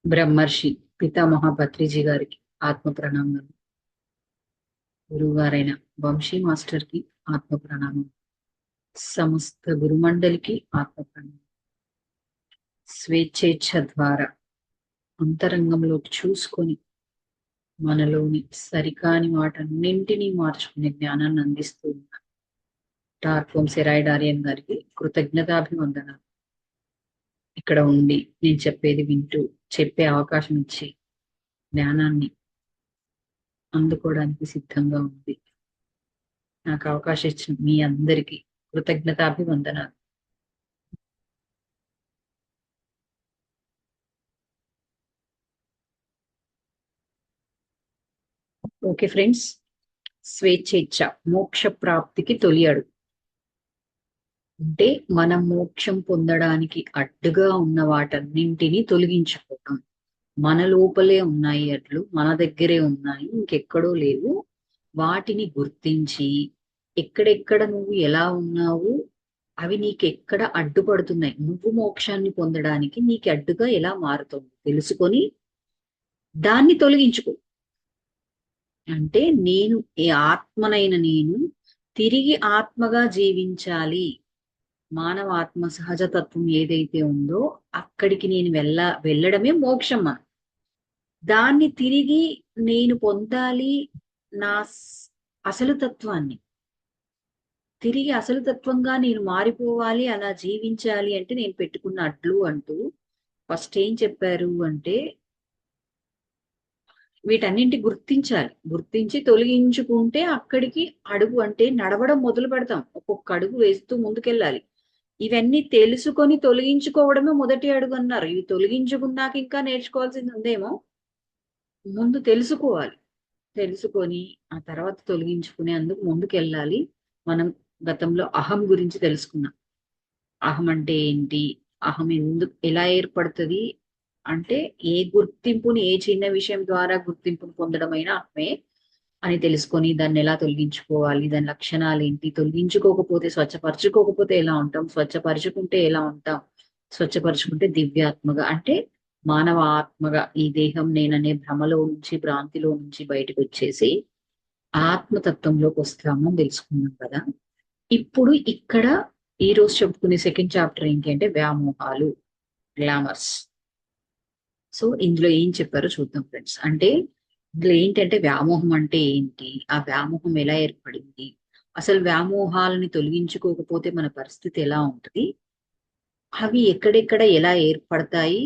బ్రహ్మర్షి పితామహ పత్రిజీ గారికి ఆత్మ ప్రణామం. గురువు గారైన వంశీ మాస్టర్ కి ఆత్మ ప్రణామం. సమస్త గురుమండలికి ఆత్మ ప్రణామం. స్వేచ్ఛేచ్ఛ ద్వారా అంతరంగంలోకి చూసుకొని మనలోని సరికాని వాటన్నింటినీ మార్చుకునే జ్ఞానాన్ని అందిస్తూ ఉన్న డార్క్ వంశీరాయ్ డారియన్ గారికి కృతజ్ఞతాభివందనాలు. ఇక్కడ ఉండి నేను చెప్పేది వింటూ చెప్పే అవకాశం ఇచ్చి జ్ఞానాన్ని అందుకోవడానికి సిద్ధంగా ఉంది. నాకు అవకాశం ఇచ్చిన మీ అందరికీ కృతజ్ఞతాభివందనాలు. ఓకే ఫ్రెండ్స్, స్వేచ్ఛేచ్ఛ మోక్ష ప్రాప్తికి తొలి అడుగు. అంటే మనం మోక్షం పొందడానికి అడ్డుగా ఉన్న వాటన్నింటినీ తొలగించుకోవటం. మన లోపలే ఉన్నాయి, అట్లు మన దగ్గరే ఉన్నాయి, ఇంకెక్కడో లేవు. వాటిని గుర్తించి ఎక్కడెక్కడ నువ్వు ఎలా ఉన్నావు, అవి నీకెక్కడ అడ్డుపడుతున్నాయి, నువ్వు మోక్షాన్ని పొందడానికి నీకు అడ్డుగా ఎలా మారుతుంది తెలుసుకొని దాన్ని తొలగించుకో. అంటే నేను ఈ ఆత్మనైన నేను తిరిగి ఆత్మగా జీవించాలి. మానవ ఆత్మ సహజతత్వం ఏదైతే ఉందో అక్కడికి నేను వెళ్ళడమే మోక్షం. దాన్ని తిరిగి నేను పొందాలి. నా అసలు తత్వాన్ని తిరిగి అసలు తత్వంగా నేను మారిపోవాలి, అలా జీవించాలి అంటే నేను పెట్టుకున్న అడ్లు అంటూ ఫస్ట్ ఏం చెప్పారు అంటే వీటన్నింటి గుర్తించాలి. గుర్తించి తొలగించుకుంటే అక్కడికి అడుగు, అంటే నడవడం మొదలు పెడతాం. ఒక్కొక్క అడుగు వేస్తూ ముందుకెళ్ళాలి. ఇవన్నీ తెలుసుకొని తొలగించుకోవడమే మొదటి అడుగు అన్నారు. ఇవి తొలగించుకున్నాక ఇంకా నేర్చుకోవాల్సింది ఉందేమో. ముందు తెలుసుకోవాలి. తెలుసుకొని ఆ తర్వాత తొలగించుకునే అందుకు ముందుకెళ్ళాలి. మనం గతంలో అహం గురించి తెలుసుకున్నాం. అహం అంటే ఏంటి, అహం ఎందుకు ఎలా ఏర్పడుతుంది అంటే ఏ గుర్తింపుని, ఏ చిన్న విషయం ద్వారా గుర్తింపును పొందడమైనా అహమే అని తెలుసుకొని దాన్ని ఎలా తొలగించుకోవాలి, దాని లక్షణాలు ఏంటి, తొలగించుకోకపోతే స్వచ్ఛపరచుకోకపోతే ఎలా ఉంటాం, స్వచ్ఛపరచుకుంటే ఎలా ఉంటాం, స్వచ్ఛపరచుకుంటే దివ్యాత్మగా అంటే మానవ ఆత్మగా ఈ దేహం నేననే భ్రమలో నుంచి, భ్రాంతిలో నుంచి బయటకు వచ్చేసి ఆత్మతత్వంలోకి వస్తాము తెలుసుకున్నాం కదా. ఇప్పుడు ఇక్కడ ఈ రోజు చెప్పుకునే సెకండ్ చాప్టర్ ఏంటి అంటే వ్యామోహాలు, గ్లామర్స్. సో ఇందులో ఏం చెప్పారో చూద్దాం ఫ్రెండ్స్. అంటే ఇందులో ఏంటంటే వ్యామోహం అంటే ఏంటి, ఆ వ్యామోహం ఎలా ఏర్పడింది, అసలు వ్యామోహాలని తొలగించుకోకపోతే మన పరిస్థితి ఎలా ఉంటుంది, అవి ఎక్కడెక్కడ ఎలా ఏర్పడతాయి,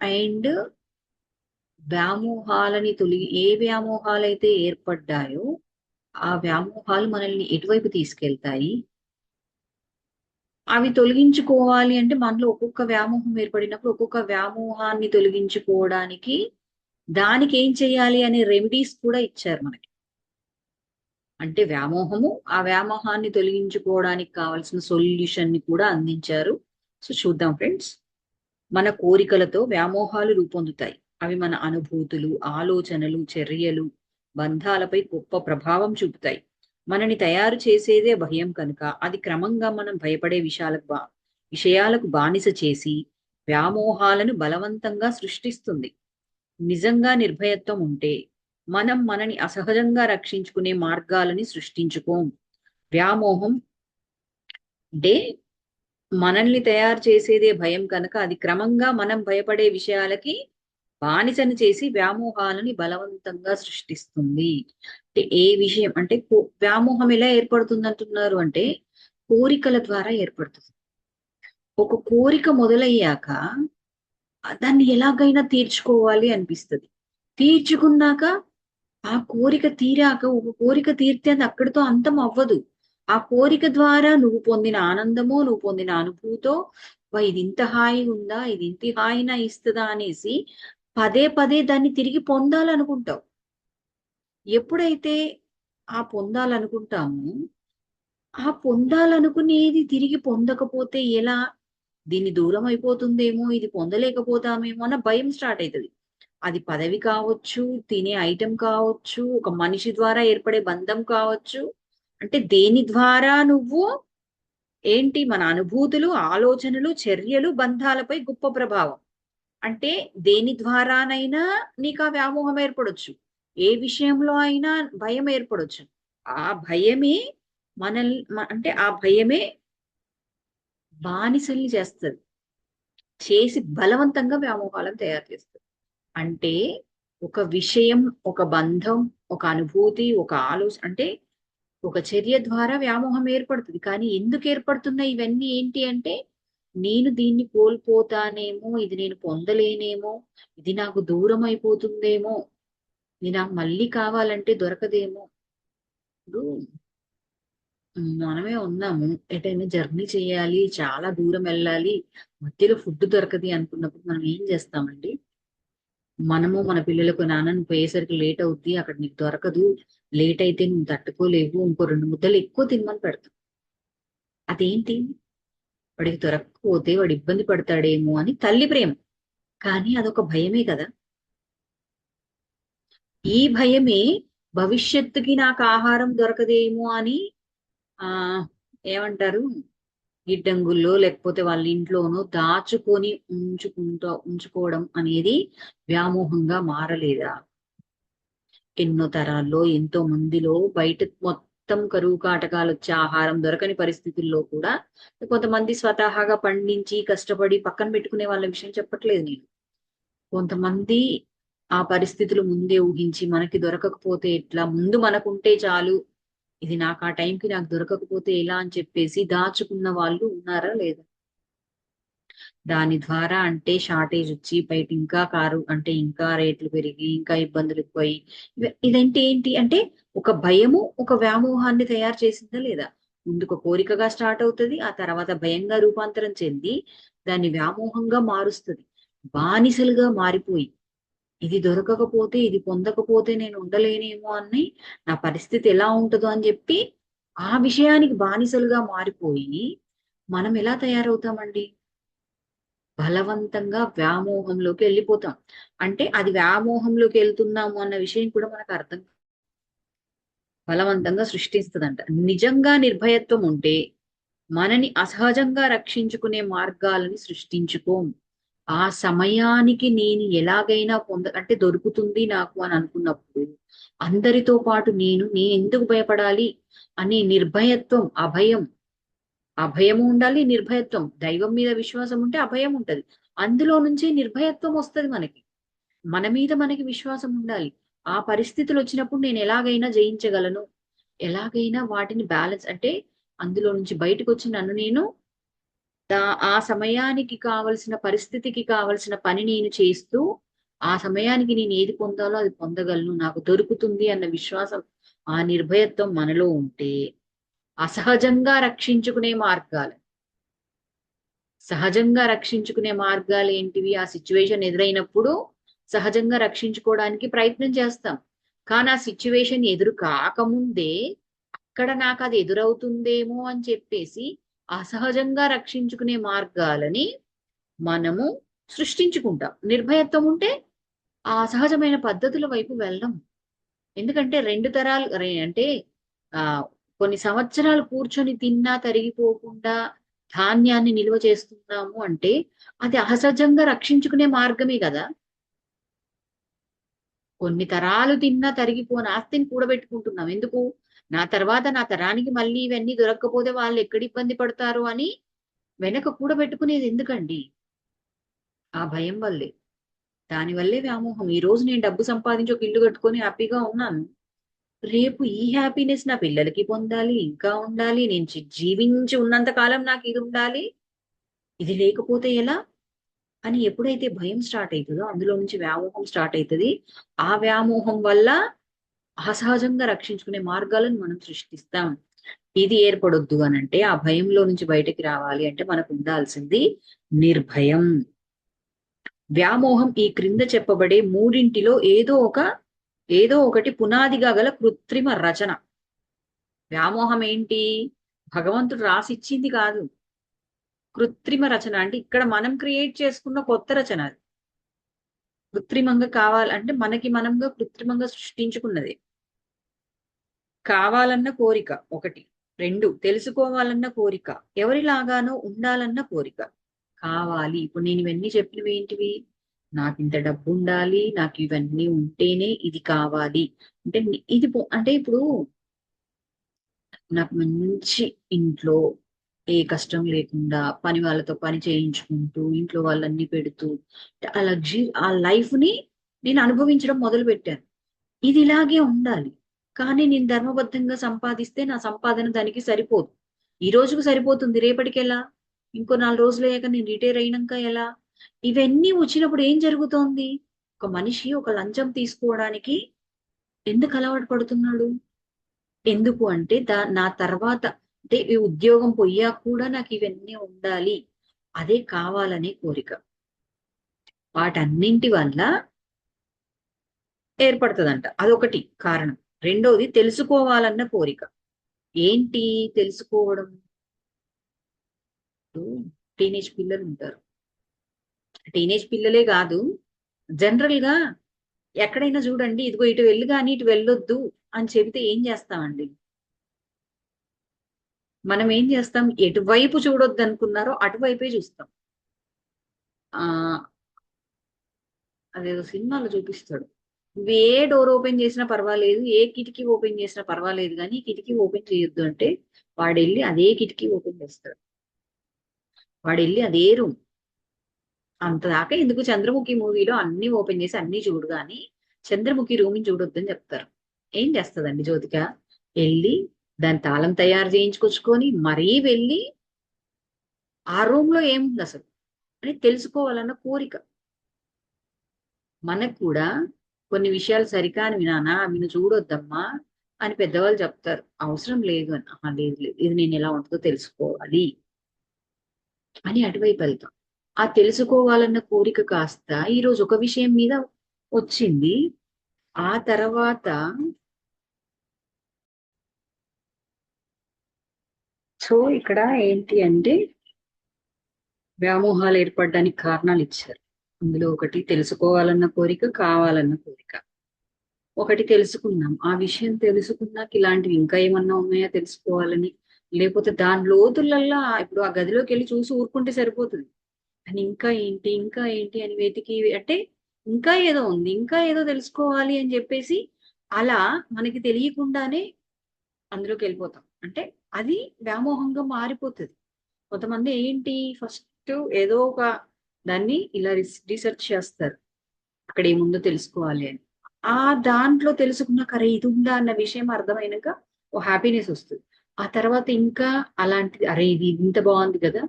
అండ్ వ్యామోహాలని ఏ వ్యామోహాలైతే ఏర్పడ్డాయో ఆ వ్యామోహాలు మనల్ని ఎటువైపు తీసుకెళ్తాయి, అవి తొలగించుకోవాలి అంటే మనలో ఒక్కొక్క వ్యామోహం ఏర్పడినప్పుడు ఒక్కొక్క వ్యామోహాన్ని తొలగించుకోవడానికి దానికి ఏం చేయాలి అనే రెమెడీస్ కూడా ఇచ్చారు మనకి. అంటే వ్యామోహము, ఆ వ్యామోహాన్ని తొలగించుకోవడానికి కావాల్సిన సొల్యూషన్ ని కూడా అందించారు. సో చూద్దాం ఫ్రెండ్స్. మన కోరికలతో వ్యామోహాలు రూపొందుతాయి. అవి మన అనుభూతులు, ఆలోచనలు, చర్యలు, బంధాలపై గొప్ప ప్రభావం చూపుతాయి. మనని తయారు చేసేదే భయం కనుక అది క్రమంగా మనం భయపడే విషయాలకు బానిస చేసి వ్యామోహాలను బలవంతంగా సృష్టిస్తుంది. నిజంగా నిర్భయత్వం ఉంటే మనం మనని అసహజంగా రక్షించుకునే మార్గాలని సృష్టించుకోం. వ్యామోహం అంటే మనల్ని తయారు చేసేదే భయం కనుక అది క్రమంగా మనం భయపడే విషయాలకి బానిసను చేసి వ్యామోహాలని బలవంతంగా సృష్టిస్తుంది. అంటే ఏ విషయం అంటే వ్యామోహం ఎలా ఏర్పడుతుంది అంటున్నారు అంటే కోరికల ద్వారా ఏర్పడుతుంది. ఒక కోరిక మొదలయ్యాక దాన్ని ఎలాగైనా తీర్చుకోవాలి అనిపిస్తుంది. తీర్చుకున్నాక ఆ కోరిక తీరాక, ఒక కోరిక తీరితే అది అక్కడితో అంతం అవ్వదు. ఆ కోరిక ద్వారా నువ్వు పొందిన ఆనందమో, నువ్వు పొందిన అనుభూతో ఇది ఇంత హాయి ఉందా, ఇది ఇంత హాయినా ఇస్తుందా అనేసి పదే పదే దాన్ని తిరిగి పొందాలనుకుంటావు. ఎప్పుడైతే ఆ పొందాలనుకుంటామో ఆ పొందాలనుకునేది తిరిగి పొందకపోతే ఎలా, దీన్ని దూరం అయిపోతుందేమో, ఇది పొందలేకపోతామేమో అన్న భయం స్టార్ట్ అవుతుంది. అది పదవి కావచ్చు, తినే ఐటెం కావచ్చు, ఒక మనిషి ద్వారా ఏర్పడే బంధం కావచ్చు. అంటే దేని ద్వారా నువ్వు ఏంటి, మన అనుభూతులు, ఆలోచనలు, చర్యలు, బంధాలపై గొప్ప ప్రభావం. అంటే దేని ద్వారానైనా నీకు ఆ వ్యామోహం ఏర్పడొచ్చు. ఏ విషయంలో అయినా భయం ఏర్పడొచ్చు. ఆ భయమే అంటే ఆ భయమే బానిసల్ని చేస్తది. చేసి బలవంతంగా వ్యామోహాలను తయారు చేస్తది. అంటే ఒక విషయం, ఒక బంధం, ఒక అనుభూతి, ఒక అంటే ఒక చర్య ద్వారా వ్యామోహం ఏర్పడుతుంది. కానీ ఎందుకు ఏర్పడుతున్నాయి ఇవన్నీ ఏంటి అంటే, నేను దీన్ని కోల్పోతానేమో, ఇది నేను పొందలేనేమో, ఇది నాకు దూరం అయిపోతుందేమో, ఇది నాకు మళ్ళీ కావాలంటే దొరకదేమో. ఇప్పుడు మనమే ఉన్నాము. ఎటైనా జర్నీ చేయాలి, చాలా దూరం వెళ్ళాలి, మధ్యలో ఫుడ్ దొరకది అనుకున్నప్పుడు మనం ఏం చేస్తామండి? మనము మన పిల్లలకు నాన్న నువ్వు పోయేసరికి లేట్ అవుద్ది, అక్కడ నీకు దొరకదు, లేట్ అయితే నువ్వు తట్టుకోలేవు, ఇంకో 2 ముద్దలు ఎక్కువ తినమని పెడతాం. అదేంటి? వాడికి దొరకకపోతే వాడు ఇబ్బంది పడతాడేమో అని తల్లి ప్రేమ. కానీ అదొక భయమే కదా. ఈ భయమే భవిష్యత్తుకి నాకు ఆహారం దొరకదేమో అని ఆ ఏమంటారు, గిడ్డంగుల్లో లేకపోతే వాళ్ళ ఇంట్లోనో దాచుకొని ఉంచుకోవడం అనేది వ్యామోహంగా మారలేదా? ఎన్నో తరాల్లో ఎంతో మందిలో బయట మొత్తం కరువు కాటకాలు వచ్చే ఆహారం దొరకని పరిస్థితుల్లో కూడా కొంతమంది స్వతహాగా పండించి కష్టపడి పక్కన పెట్టుకునే వాళ్ళ విషయం చెప్పట్లేదు నేను. కొంతమంది ఆ పరిస్థితులు ముందే ఊహించి మనకి దొరకకపోతే ఎట్లా, ముందు మనకుంటే చాలు, ఇది నాకు ఆ టైంకి నాకు దొరకకపోతే ఎలా అని చెప్పేసి దాచుకున్న వాళ్ళు ఉన్నారా లేదా? దాని ద్వారా అంటే షార్టేజ్ వచ్చి బయట ఇంకా కారు అంటే ఇంకా రేట్లు పెరిగి ఇంకా ఇబ్బందులు ఎక్కువయి ఇదంటే ఏంటి అంటే ఒక భయము ఒక వ్యామోహాన్ని తయారు చేసిందా లేదా? ముందుకు కోరికగా స్టార్ట్ అవుతుంది, ఆ తర్వాత భయంగా రూపాంతరం చెంది దాన్ని వ్యామోహంగా మారుస్తుంది. బానిసలుగా మారిపోయి ఇది దొరకకపోతే ఇది పొందకపోతే నేను ఉండలేనేమో అని, నా పరిస్థితి ఎలా ఉంటుందో అని చెప్పి ఆ విషయానికి బానిసలుగా మారిపోయి మనం ఎలా తయారవుతామండి? బలవంతంగా వ్యామోహంలోకి వెళ్ళిపోతాం. అంటే అది వ్యామోహంలోకి వెళ్తున్నాము అన్న విషయం కూడా మనకు అర్థం బలవంతంగా సృష్టిస్తుందంట. నిజంగా నిర్భయత్వం ఉంటే మనని అసహజంగా రక్షించుకునే మార్గాలని సృష్టించుకోం. ఆ సమయానికి నేను ఎలాగైనా అంటే దొరుకుతుంది నాకు అని అనుకున్నప్పుడు అందరితో పాటు నేను ఎందుకు భయపడాలి అనే నిర్భయత్వం, అభయం, అభయము ఉండాలి, నిర్భయత్వం. దైవం మీద విశ్వాసం ఉంటే అభయం ఉంటది. అందులో నుంచి నిర్భయత్వం వస్తది మనకి. మన మీద మనకి విశ్వాసం ఉండాలి. ఆ పరిస్థితులు వచ్చినప్పుడు నేను ఎలాగైనా జయించగలను. ఎలాగైనా వాటిని బ్యాలెన్స్ అంటే అందులో నుంచి బయటకొచ్చి నన్ను నేను ఆ సమయానికి కావలసిన పరిస్థితికి కావలసిన పని నేను చేస్తూ, ఆ సమయానికి నేను ఏది పొందాలో అది పొందగలను. నాకు దొరుకుతుంది అన్న విశ్వాసం, ఆ నిర్భయత్వం మనలో ఉంటే అసహజంగా రక్షించుకునే మార్గాలు సహజంగా రక్షించుకునే మార్గాలు ఏంటివి? ఆ సిచ్యువేషన్ ఎదురైనప్పుడు సహజంగా రక్షించుకోవడానికి ప్రయత్నం చేస్తాం. కానీ ఆ సిచ్యువేషన్ ఎదురు కాకముందే అక్కడ నాకు అది ఎదురవుతుందేమో అని చెప్పేసి అసహజంగా రక్షించుకునే మార్గాలని మనము సృష్టించుకుంటాం. నిర్భయత్వం ఉంటే ఆ అసహజమైన పద్ధతుల వైపు వెళ్ళం. ఎందుకంటే 2 తరాలు అంటే కొన్ని సంవత్సరాలు కూర్చొని తిన్నా తరిగిపోకుండా ధాన్యాన్ని నిల్వ చేస్తున్నాము అంటే అది అసహజంగా రక్షించుకునే మార్గమే గదా! కొన్ని తరాలు తిన్నా తరిగిపోని ఆస్తిని కూడబెట్టుకుంటున్నాం. ఎందుకు? నా తర్వాత నా తరానికి మళ్ళీ ఇవన్నీ దొరక్కపోతే వాళ్ళు ఎక్కడ ఇబ్బంది పడతారు అని వెనక కూడబెట్టుకునేది ఎందుకండి? ఆ భయం వల్లే. దానివల్లే వ్యామోహం. ఈరోజు నేను డబ్బు సంపాదించి ఒక ఇల్లు కట్టుకొని హ్యాపీగా ఉన్నాను. రేపు ఈ హ్యాపీనెస్ నా పిల్లలకి పొందాలి, ఇంకా ఉండాలి. నేను జీవించి ఉన్నంత కాలం నాకు ఇది ఉండాలి. ఇది లేకపోతే ఎలా? అని ఎప్పుడైతే భయం స్టార్ట్ అయితదో అందులో నుంచి వ్యామోహం స్టార్ట్ అయితది. ఆ వ్యామోహం వల్ల అసహజంగా రక్షించుకునే మార్గాలను మనం సృష్టిస్తాం. ఇది ఏర్పడొద్దు అనంటే ఆ భయంలో నుంచి బయటకి రావాలి అంటే మనకు ఉండాల్సింది నిర్భయం. వ్యామోహం ఈ క్రింద చెప్పబడే మూడింటిలో ఏదో ఒకటి పునాదిగా గల కృత్రిమ రచన. వ్యామోహం ఏంటి? భగవంతుడు రాసిచ్చింది కాదు. కృత్రిమ రచన అంటే ఇక్కడ మనం క్రియేట్ చేసుకున్న కొత్త రచన అది. కృత్రిమంగా కావాలంటే మనకి మనంగా కృత్రిమంగా సృష్టించుకున్నది. కావాలన్న కోరిక ఒకటి. 2 తెలుసుకోవాలన్న కోరిక. ఎవరిలాగానో ఉండాలన్న కోరిక. కావాలి. ఇప్పుడు నేను ఇవన్నీ చెప్పినవి ఏంటివి? నాకు ఇంత డబ్బు ఉండాలి, నాకు ఇవన్నీ ఉంటేనే ఇది కావాలి. అంటే ఇది అంటే ఇప్పుడు నాకు మంచి ఇంట్లో ఏ కష్టం లేకుండా పని వాళ్ళతో పని చేయించుకుంటూ ఇంట్లో వాళ్ళన్ని పెడుతూ ఆ ఆ లైఫ్ ని నేను అనుభవించడం మొదలు పెట్టాను. ఇది ఇలాగే ఉండాలి. కానీ నేను ధర్మబద్ధంగా సంపాదిస్తే నా సంపాదన దానికి సరిపోదు. ఈ రోజుకు సరిపోతుంది, రేపటికి ఎలా? ఇంకో 4 రోజులు అయ్యాక నేను రిటైర్ అయినాక ఎలా? ఇవన్నీ వచ్చినప్పుడు ఏం జరుగుతోంది? ఒక మనిషి ఒక లంచం తీసుకోవడానికి ఎందుకు అలవాటు పడుతున్నాడు? ఎందుకు అంటే నా తర్వాత అంటే ఈ ఉద్యోగం పోయాక కూడా నాకు ఇవన్నీ ఉండాలి, అదే కావాలనే కోరిక. వాటన్నింటి వల్ల ఏర్పడుతుందంట. అదొకటి కారణం. రెండోది తెలుసుకోవాలన్న కోరిక. ఏంటి తెలుసుకోవడం? టీనేజ్ పిల్లలు ఉంటారు. టీనేజ్ పిల్లలే కాదు, జనరల్ గా ఎక్కడైనా చూడండి, ఇదిగో ఇటు వెళ్ళు కానీ ఇటు వెళ్ళొద్దు అని చెబితే ఏం చేస్తామండి? మనం ఏం చేస్తాం? ఎటువైపు చూడొద్దు అనుకున్నారో అటువైపే చూస్తాం. ఆ అదేదో సినిమాలో చూపిస్తాడు. ఏ డోర్ ఓపెన్ చేసినా పర్వాలేదు, ఏ కిటికీ ఓపెన్ చేసినా పర్వాలేదు కానీ కిటికీ ఓపెన్ చేయొద్దు అంటే వాడు వెళ్ళి అదే కిటికీ ఓపెన్ చేస్తాడు. వాడు వెళ్ళి అదే రూమ్. అంతదాకా ఎందుకు? చంద్రముఖి మూవీలో అన్ని ఓపెన్ చేసి అన్ని చూడు గాని చంద్రముఖి రూమ్ చూడొద్దని చెప్తారు. ఏం చేస్తదండి జ్యోతిక? వెళ్ళి దాని తాళం తయారు చేయించుకొచ్చుకొని మరీ వెళ్ళి ఆ రూమ్ లో ఏముంది అసలు అని తెలుసుకోవాలన్న కోరిక. మనకు కూడా కొన్ని విషయాలు సరికానివి నాన్న, అవి నువ్వు చూడొద్దమ్మా అని పెద్దవాళ్ళు చెప్తారు. అవసరం లేదు అని, "ఆహా, లేదు లేదు, ఇది నేను ఎలా ఉంటుందో తెలుసుకోవాలి" అని అటువైపు వెళ్తాం. ఆ తెలుసుకోవాలన్న కోరిక కాస్త ఈ రోజు ఒక విషయం మీద వచ్చింది. ఆ తర్వాత సో ఇక్కడ ఏంటి అంటే వ్యామోహాలు ఏర్పడడానికి కారణాలు ఇచ్చారు. అందులో ఒకటి తెలుసుకోవాలన్న కోరిక, కావాలన్న కోరిక. ఒకటి తెలుసుకున్నాం, ఆ విషయం తెలుసుకున్నాక ఇలాంటివి ఇంకా ఏమన్నా ఉన్నాయా తెలుసుకోవాలని, లేకపోతే దాని లోతులల్లా ఇప్పుడు ఆ గదిలోకి వెళ్ళి చూసి ఊరుకుంటే సరిపోతుంది అని ఇంకా ఏంటి ఇంకా ఏంటి అని వెతికి అంటే ఇంకా ఏదో ఉంది, ఇంకా ఏదో తెలుసుకోవాలి అని చెప్పేసి అలా మనకి తెలియకుండానే అందులోకి వెళ్ళిపోతాం. అంటే అది వ్యామోహంగా మారిపోతుంది. కొంతమంది ఏంటి ఫస్ట్ ఏదో ఒక దాన్ని ఇలా రీసెర్చ్ చేస్తారు, అక్కడ ఏముందో తెలుసుకోవాలి అని. ఆ దాంట్లో తెలుసుకున్నాక అరే ఇది ఉందా అన్న విషయం అర్థమైనాక ఓ హ్యాపీనెస్ వస్తుంది. ఆ తర్వాత ఇంకా అలాంటిది, అరే ఇది ఇంత బాగుంది కదా,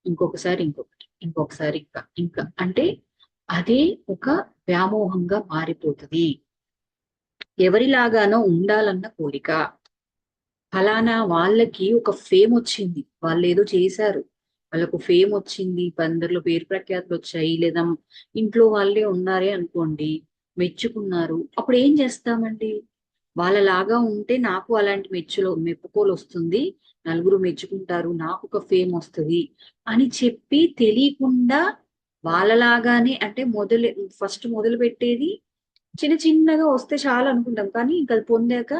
ఇంకొకసారి ఇంకొకటి, ఇంకొకసారి ఇంకా ఇంకా అంటే అదే ఒక వ్యామోహంగా మారిపోతుంది. ఎవరిలాగానో ఉండాలన్న కోరిక. ఫలానా వాళ్ళకి ఒక ఫేమ్ వచ్చింది, వాళ్ళు ఏదో చేశారు, వాళ్ళకు ఫేమ్ వచ్చింది, అందరిలో పేరు ప్రఖ్యాతులు వచ్చాయి, లేదా ఇంట్లో వాళ్ళే ఉన్నారే అనుకోండి, మెచ్చుకున్నారు, అప్పుడు ఏం చేస్తామండి? వాళ్ళలాగా ఉంటే నాకు అలాంటి మెప్పుకోలు వస్తుంది, నలుగురు మెచ్చుకుంటారు, నాకు ఒక ఫేమ్ వస్తుంది అని చెప్పి తెలియకుండా వాళ్ళలాగానే అంటే ఫస్ట్ మొదలు పెట్టేది చిన్న చిన్నగా వస్తే చాలా అనుకుంటాం, కానీ ఇంకా అది పొందాక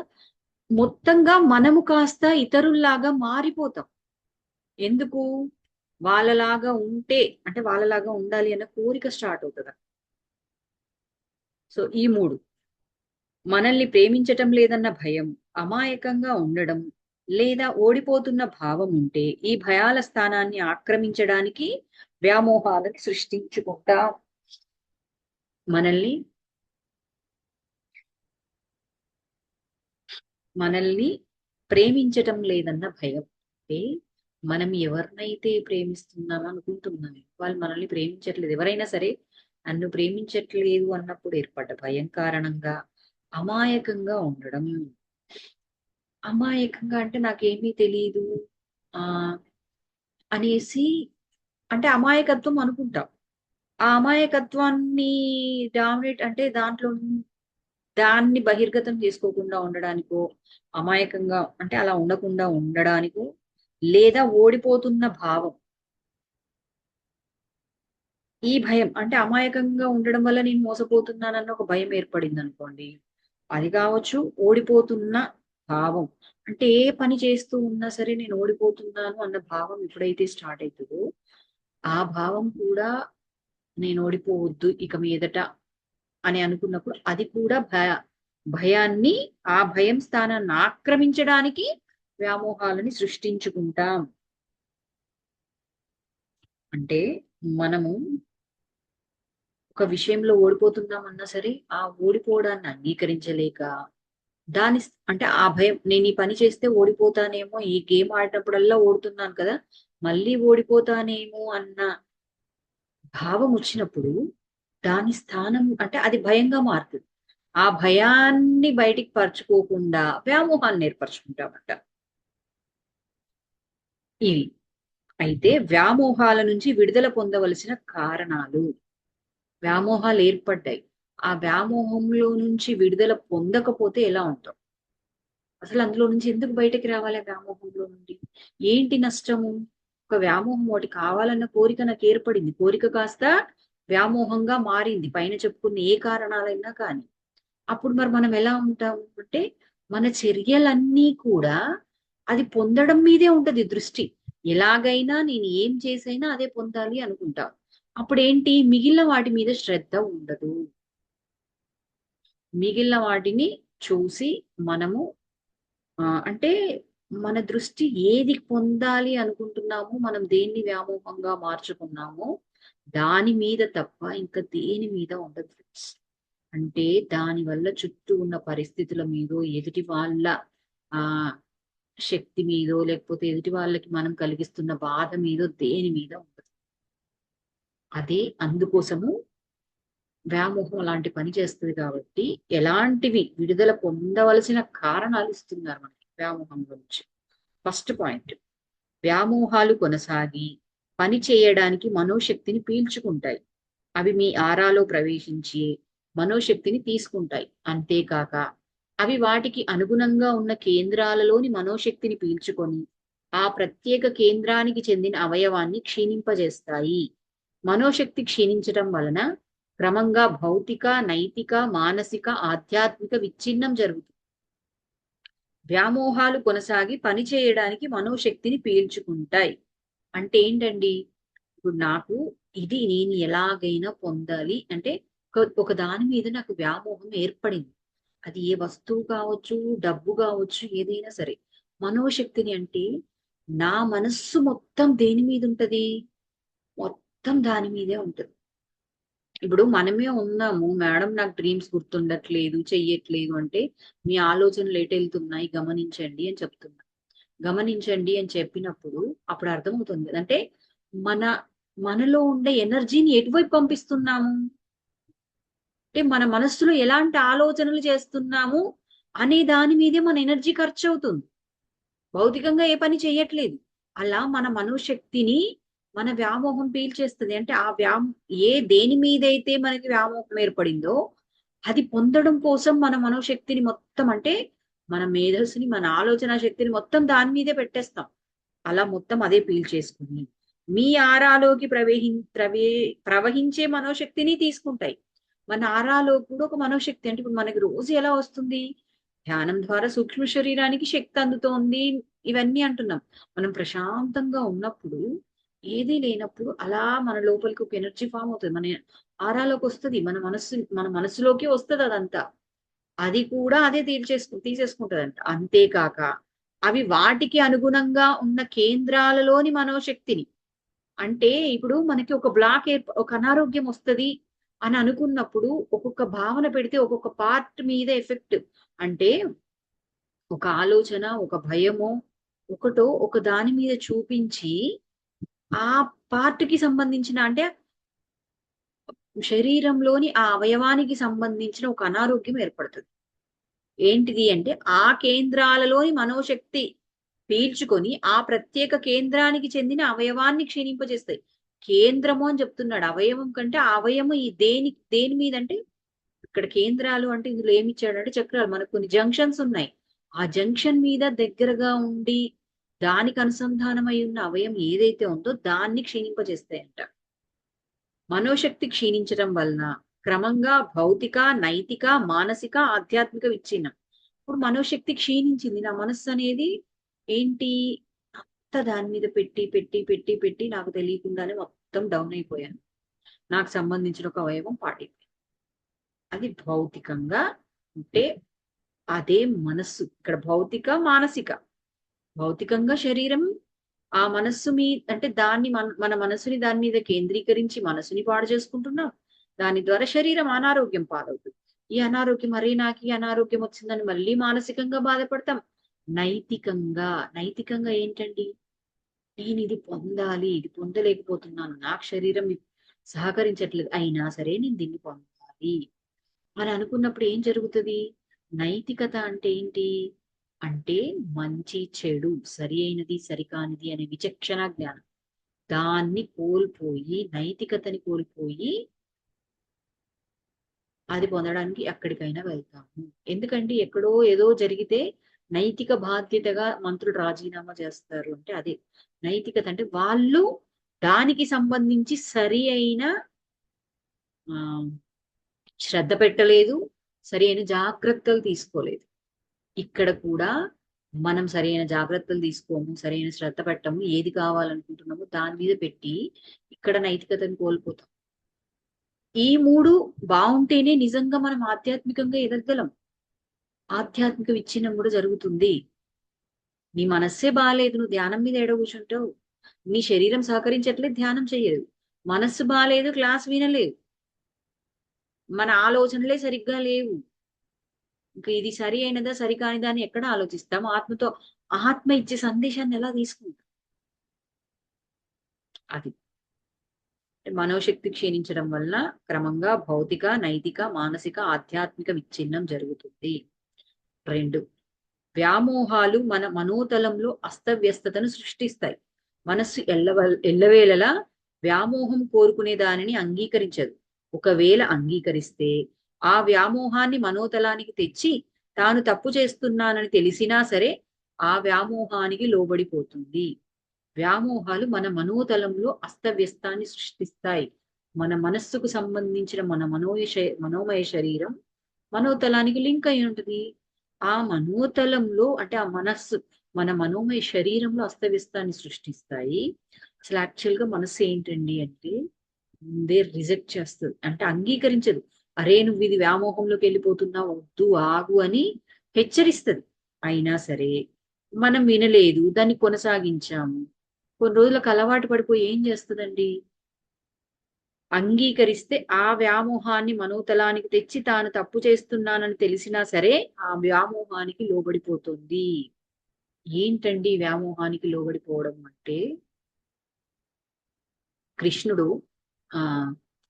మొత్తంగా మనము కాస్త ఇతరుల్లాగా మారిపోతాం. ఎందుకు? వాళ్ళలాగా ఉంటే అంటే వాళ్ళలాగా ఉండాలి అన్న కోరిక స్టార్ట్ అవుతుంది. సో ఈ మూడు, మనల్ని ప్రేమించటం లేదన్న భయం, అమాయకంగా ఉండడం, లేదా ఓడిపోతున్న భావం ఉంటే ఈ భయాల స్థానాన్ని ఆక్రమించడానికి వ్యామోహాలను సృష్టించుకుంటా మనల్ని మనల్ని ప్రేమించటం లేదన్న భయం. అంటే మనం ఎవరినైతే ప్రేమిస్తున్నామో అనుకుంటున్నాం వాళ్ళు మనల్ని ప్రేమించట్లేదు, ఎవరైనా సరే నన్ను ప్రేమించట్లేదు అన్నప్పుడు ఏర్పడ్డ భయం కారణంగా అమాయకంగా ఉండడం. అమాయకంగా అంటే నాకేమీ తెలియదు ఆ అనేసి అంటే అమాయకత్వం అనుకుంటాం. ఆ అమాయకత్వాన్ని డామినేట్ అంటే దాంట్లో దాన్ని బహిర్గతం చేసుకోకుండా ఉండడానికో, అమాయకంగా అంటే అలా ఉండకుండా ఉండడానికో, లేదా ఓడిపోతున్న భావం. ఈ భయం అంటే అమాయకంగా ఉండడం వల్ల నేను మోసపోతున్నానన్న ఒక భయం ఏర్పడింది అనుకోండి, అది కావచ్చు. ఓడిపోతున్న భావం అంటే ఏ పని చేస్తూ ఉన్నా సరే నేను ఓడిపోతున్నాను అన్న భావం ఎప్పుడైతే స్టార్ట్ అవుతుందో ఆ భావం కూడా నేను ఓడిపోవద్దు ఇక మీదట అని అనుకున్నప్పుడు అది కూడా భయాన్ని, ఆ భయం స్థానాన్ని ఆక్రమించడానికి వ్యామోహాలని సృష్టించుకుంటాం. అంటే మనము ఒక విషయంలో ఓడిపోతున్నామన్నా సరే, ఆ ఓడిపోవడాన్ని అంగీకరించలేక దాని అంటే ఆ భయం, నేను ఈ పని చేస్తే ఓడిపోతానేమో, ఈ గేమ్ ఆడినప్పుడల్లా ఓడుతున్నాను కదా, మళ్ళీ ఓడిపోతానేమో అన్న భావం వచ్చినప్పుడు దాని స్థానం అంటే అది భయంగా మారుతుంది. ఆ భయాన్ని బయటికి పరుచుకోకుండా వ్యామోహాన్ని ఏర్పరచుకుంటామంట. ఇవి అయితే వ్యామోహాల నుంచి విడుదల పొందవలసిన కారణాలు. వ్యామోహాలు ఏర్పడ్డాయి, ఆ వ్యామోహంలో నుంచి విడుదల పొందకపోతే ఎలా ఉంటాం? అసలు అందులో నుంచి ఎందుకు బయటకి రావాలి? వ్యామోహంలో నుండి ఏంటి నష్టము? ఒక వ్యామోహం, ఒకటి కావాలన్న కోరిక నాకు ఏర్పడింది, కోరిక కాస్త వ్యామోహంగా మారింది, పైన చెప్పుకున్న ఏ కారణాలైనా కానీ. అప్పుడు మరి మనం ఎలా ఉంటాము అంటే, మన చర్యలన్నీ కూడా అది పొందడం మీదే ఉంటది దృష్టి. ఎలాగైనా నేను ఏం చేసైనా అదే పొందాలి అనుకుంటాం. అప్పుడేంటి, మిగిలిన వాటి మీద శ్రద్ధ ఉండదు. మిగిలిన వాటిని చూసి మనము అంటే మన దృష్టి ఏది పొందాలి అనుకుంటున్నామో, మనం దేన్ని వ్యామోహంగా మార్చుకున్నామో దాని మీద తప్ప ఇంకా దేని మీద ఉండదు ఫ్రెండ్స్. అంటే దాని వల్ల చుట్టూ ఉన్న పరిస్థితుల మీదో, ఎదుటి వాళ్ళ ఆ శక్తి మీదో, లేకపోతే ఎదుటి వాళ్ళకి మనం కలిగిస్తున్న బాధ మీదో, దేని మీద ఉండదు. అదే అందుకోసము వ్యామోహం అలాంటి పని చేస్తుంది కాబట్టి, ఎలాంటివి విడుదల పొందవలసిన కారణాలు ఇస్తున్నారు మనకి వ్యామోహం గురించి. ఫస్ట్ పాయింట్, వ్యామోహాలు కొనసాగి పని చేయడానికి మనోశక్తిని పీల్చుకుంటాయి. అవి మీ ఆరాలో ప్రవేశించి మనోశక్తిని తీసుకుంటాయి. అంతేకాక అవి వాటికి అనుగుణంగా ఉన్న కేంద్రాలలోని మనోశక్తిని పీల్చుకొని ఆ ప్రత్యేక కేంద్రానికి చెందిన అవయవాన్ని క్షీణింపజేస్తాయి. మనోశక్తి క్షీణించటం వలన క్రమంగా భౌతిక, నైతిక, మానసిక, ఆధ్యాత్మిక విచ్ఛిన్నం జరుగుతుంది. వ్యామోహాలు కొనసాగి పని చేయడానికి మనోశక్తిని పీల్చుకుంటాయి. అంటే ఏంటండి, ఇప్పుడు నాకు ఇది నేను ఎలాగైనా పొందాలి అంటే, ఒక దాని మీద నాకు వ్యామోహం ఏర్పడింది. అది ఏ వస్తువు కావచ్చు, డబ్బు కావచ్చు, ఏదైనా సరే. మనోశక్తిని అంటే నా మనస్సు మొత్తం దేని మీద ఉంటది? మొత్తం దాని మీదే ఉంటది. ఇప్పుడు మనమే ఉన్నాము, మేడం నాకు డ్రీమ్స్ గుర్తుండట్లేదు, చెయ్యట్లేదు అంటే, మీ ఆలోచనలు ఎటు వెళ్తున్నాయి గమనించండి అని చెప్తున్నా. గమనించండి అని చెప్పినప్పుడు అప్పుడు అర్థమవుతుంది అంటే మన మనలో ఉండే ఎనర్జీని ఎటువైపు పంపిస్తున్నాము, అంటే మన మనస్సులో ఎలాంటి ఆలోచనలు చేస్తున్నాము అనే దాని మీదే మన ఎనర్జీ ఖర్చు అవుతుంది. భౌతికంగా ఏ పని చెయ్యట్లేదు. అలా మన మనోశక్తిని మన వ్యామోహం పీల్చేస్తుంది. అంటే ఆ దేని మీదైతే మనకి వ్యామోహం ఏర్పడిందో అది పొందడం కోసం మన మనోశక్తిని మొత్తం అంటే మన మేధస్సుని, మన ఆలోచన శక్తిని మొత్తం దాని మీదే పెట్టేస్తాం. అలా మొత్తం అదే పీల్చేసుకుని మీ ఆరాలోకి ప్రవహించే మనోశక్తిని తీసుకుంటాయి. మన ఆరాలో కూడా ఒక మనోశక్తి, అంటే ఇప్పుడు మనకి రోజు ఎలా వస్తుంది, ధ్యానం ద్వారా సూక్ష్మ శరీరానికి శక్తి అందుతోంది, ఇవన్నీ అంటున్నాం. మనం ప్రశాంతంగా ఉన్నప్పుడు, ఏదీ లేనప్పుడు అలా మన లోపలికి ఒక ఎనర్జీ ఫామ్ అవుతుంది, మన ఆరాలోకి వస్తుంది, మన మనసులోకి వస్తుంది అదంతా. అది కూడా అదే తీసేసుకుంటదంట. అంతేకాక అవి వాటికి అనుగుణంగా ఉన్న కేంద్రాలలోని మనోశక్తిని, అంటే ఇప్పుడు మనకి ఒక ఒక అనారోగ్యం వస్తది అని అనుకున్నప్పుడు ఒక్కొక్క భావన పెడితే ఒక్కొక్క పార్ట్ మీద ఎఫెక్ట్. అంటే ఒక ఆలోచన, ఒక భయమో, ఒకటో ఒక దాని మీద చూపించి ఆ పార్ట్ కి సంబంధించిన అంటే శరీరంలోని ఆ అవయవానికి సంబంధించిన ఒక అనారోగ్యం ఏర్పడుతుంది. ఏంటిది అంటే ఆ కేంద్రాలలోని మనోశక్తి పీల్చుకొని ఆ ప్రత్యేక కేంద్రానికి చెందిన అవయవాన్ని క్షీణింపజేస్తాయి. కేంద్రము అని చెప్తున్నాడు, అవయవం కంటే ఆ అవయవం ఈ దేని మీద అంటే, ఇక్కడ కేంద్రాలు అంటే ఇందులో ఏమి ఇచ్చాడంటే చక్రాలు, మనకు కొన్ని జంక్షన్స్ ఉన్నాయి. ఆ జంక్షన్ మీద దగ్గరగా ఉండి దానికి అనుసంధానమై ఉన్న అవయం ఏదైతే ఉందో దాన్ని క్షీణింపజేస్తాయంట. మనోశక్తి క్షీణించడం వలన క్రమంగా భౌతిక, నైతిక, మానసిక, ఆధ్యాత్మిక విచ్ఛిన్నం. ఇప్పుడు మనోశక్తి క్షీణించింది, నా మనస్సు అనేది ఏంటి, అంత దాని మీద పెట్టి పెట్టి పెట్టి పెట్టి నాకు తెలియకుండానే మొత్తం డౌన్ అయిపోయాను. నాకు సంబంధించిన ఒక అవయవం పాడైపోయింది. అది భౌతికంగా అంటే అదే మనస్సు. ఇక్కడ భౌతిక మానసిక. భౌతికంగా శరీరం ఆ మనస్సు మీ అంటే దాన్ని మన మనసుని దాని మీద కేంద్రీకరించి మనసుని పాడు చేసుకుంటున్నాం. దాని ద్వారా శరీరం అనారోగ్యం పాలవుతుంది. ఈ అనారోగ్యం అరే నాకు ఈ అనారోగ్యం వచ్చిందని మళ్ళీ మానసికంగా బాధపడతాం. నైతికంగా నైతికంగా ఏంటండి? నేను ఇది పొందాలి, ఇది పొందలేకపోతున్నాను, నాకు శరీరం సహకరించట్లేదు, అయినా సరే నేను దీన్ని పొందాలి అని అనుకున్నప్పుడు ఏం జరుగుతుంది? నైతికత అంటే ఏంటి? అంటే మంచి చెడు, సరి అయినది సరికానిది అనే విచక్షణ జ్ఞానం. దాన్ని కోల్పోయి నైతికతని కోల్పోయి అది పొందడానికి ఎక్కడికైనా వెళ్తాము. ఎందుకంటే ఎక్కడో ఏదో జరిగితే నైతిక బాధ్యతగా మంత్రులు రాజీనామా చేస్తారు అంటే అదే నైతికత. అంటే వాళ్ళు దానికి సంబంధించి సరి అయిన శ్రద్ధ పెట్టలేదు, సరి అయిన జాగ్రత్తలు తీసుకోలేదు. ఇక్కడ కూడా మనం సరైన జాగ్రత్తలు తీసుకోము, సరైన శ్రద్ధ పెట్టము, ఏది కావాలనుకుంటున్నామో దాని మీద పెట్టి ఇక్కడ నైతికతను కోల్పోతాం. ఈ మూడు బాగుంటేనే నిజంగా మనం ఆధ్యాత్మికంగా ఎదగలం. ఆధ్యాత్మిక విచ్ఛిన్నం కూడా జరుగుతుంది. నీ మనస్సే బాగాలేదు, నువ్వు ధ్యానం మీద ఏడ కూర్చుంటావు. నీ శరీరం సహకరించట్లేదు, ధ్యానం చేయలేదు. మనస్సు బాగాలేదు, క్లాస్ వినలేదు. మన ఆలోచనలే సరిగ్గా లేవు. ఇంకా ఇది సరి అయినదా సరికానిదా అని ఎక్కడ ఆలోచిస్తాం? ఆత్మతో ఆత్మ ఇచ్చే సందేశాన్ని ఎలా తీసుకుంటాం? అది మనోశక్తి క్షీణించడం వల్ల క్రమంగా భౌతిక, నైతిక, మానసిక, ఆధ్యాత్మిక విచ్ఛిన్నం జరుగుతుంది. 2, వ్యామోహాలు మన మనోతలంలో అస్తవ్యస్తతను సృష్టిస్తాయి. మనస్సు ఎల్లవేళలా వ్యామోహం కోరుకునే దానిని అంగీకరించదు. ఒకవేళ అంగీకరిస్తే ఆ వ్యామోహాన్ని మనోతలానికి తెచ్చి తాను తప్పు చేస్తున్నానని తెలిసినా సరే ఆ వ్యామోహానికి లోబడిపోతుంది. వ్యామోహాలు మన మనోతలంలో అస్తవ్యస్తాన్ని సృష్టిస్తాయి. మన మనస్సుకు సంబంధించిన మన మనోమయ శరీరం మనోతలానికి లింక్ అయి ఉంటుంది. ఆ మనోతలంలో అంటే ఆ మనస్సు మన మనోమయ శరీరంలో అస్తవ్యస్తాన్ని సృష్టిస్తాయి. అసలు యాక్చువల్ గా మనస్సు ఏంటండి అంటే ముందే రిజెక్ట్ చేస్తుంది, అంటే అంగీకరించదు. అరే నువ్వు ఇది వ్యామోహంలోకి వెళ్ళిపోతున్నావు, వద్దు ఆగు అని హెచ్చరిస్తుంది. అయినా సరే మనం వినలేదు, దాన్ని కొనసాగించాము. కొన్ని రోజులకు అలవాటు పడిపోయి ఏం చేస్తుందండి? అంగీకరిస్తే ఆ వ్యామోహాన్ని మనోతలానికి తెచ్చి తాను తప్పు చేస్తున్నానని తెలిసినా సరే ఆ వ్యామోహానికి లోబడిపోతుంది. ఏంటండి వ్యామోహానికి లోబడిపోవడం అంటే? కృష్ణుడు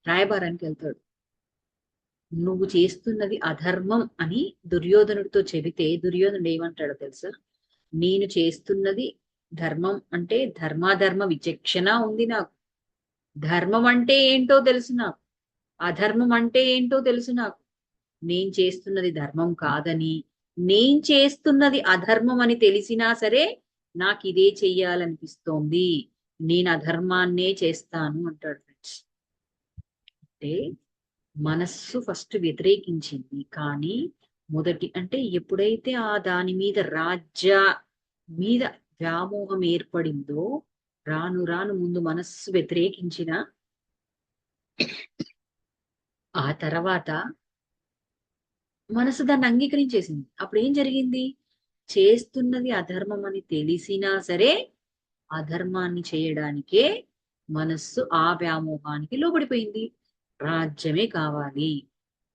రాయబారానికి వెళ్తాడు. నువ్వు చేస్తున్నది అధర్మం అని దుర్యోధనుడితో చెబితే దుర్యోధనుడు ఏమంటాడో తెలుసా? నేను చేస్తున్నది ధర్మం అంటే ధర్మాధర్మ విచక్షణ ఉంది నాకు. ధర్మం అంటే ఏంటో తెలుసు నాకు, అధర్మం అంటే ఏంటో తెలుసు నాకు. నేను చేస్తున్నది ధర్మం కాదని, నేను చేస్తున్నది అధర్మం అని తెలిసినా సరే నాకు ఇదే చెయ్యాలనిపిస్తోంది, నేను అధర్మాన్నే చేస్తాను అంటాడు ఫ్రెండ్స్. అంటే మనస్సు ఫస్ట్ వ్యతిరేకించింది, కానీ అంటే ఎప్పుడైతే ఆ దాని మీద రాజ్య మీద వ్యామోహం ఏర్పడిందో రాను రాను ముందు మనస్సు వ్యతిరేకించిన ఆ తర్వాత మనసు దాన్ని అంగీకరించేసింది. అప్పుడు ఏం జరిగింది? చేస్తున్నది అధర్మం అని తెలిసినా సరే అధర్మాన్ని చేయడానికే మనస్సు ఆ వ్యామోహానికి లోబడిపోయింది. రాజ్యమే కావాలి,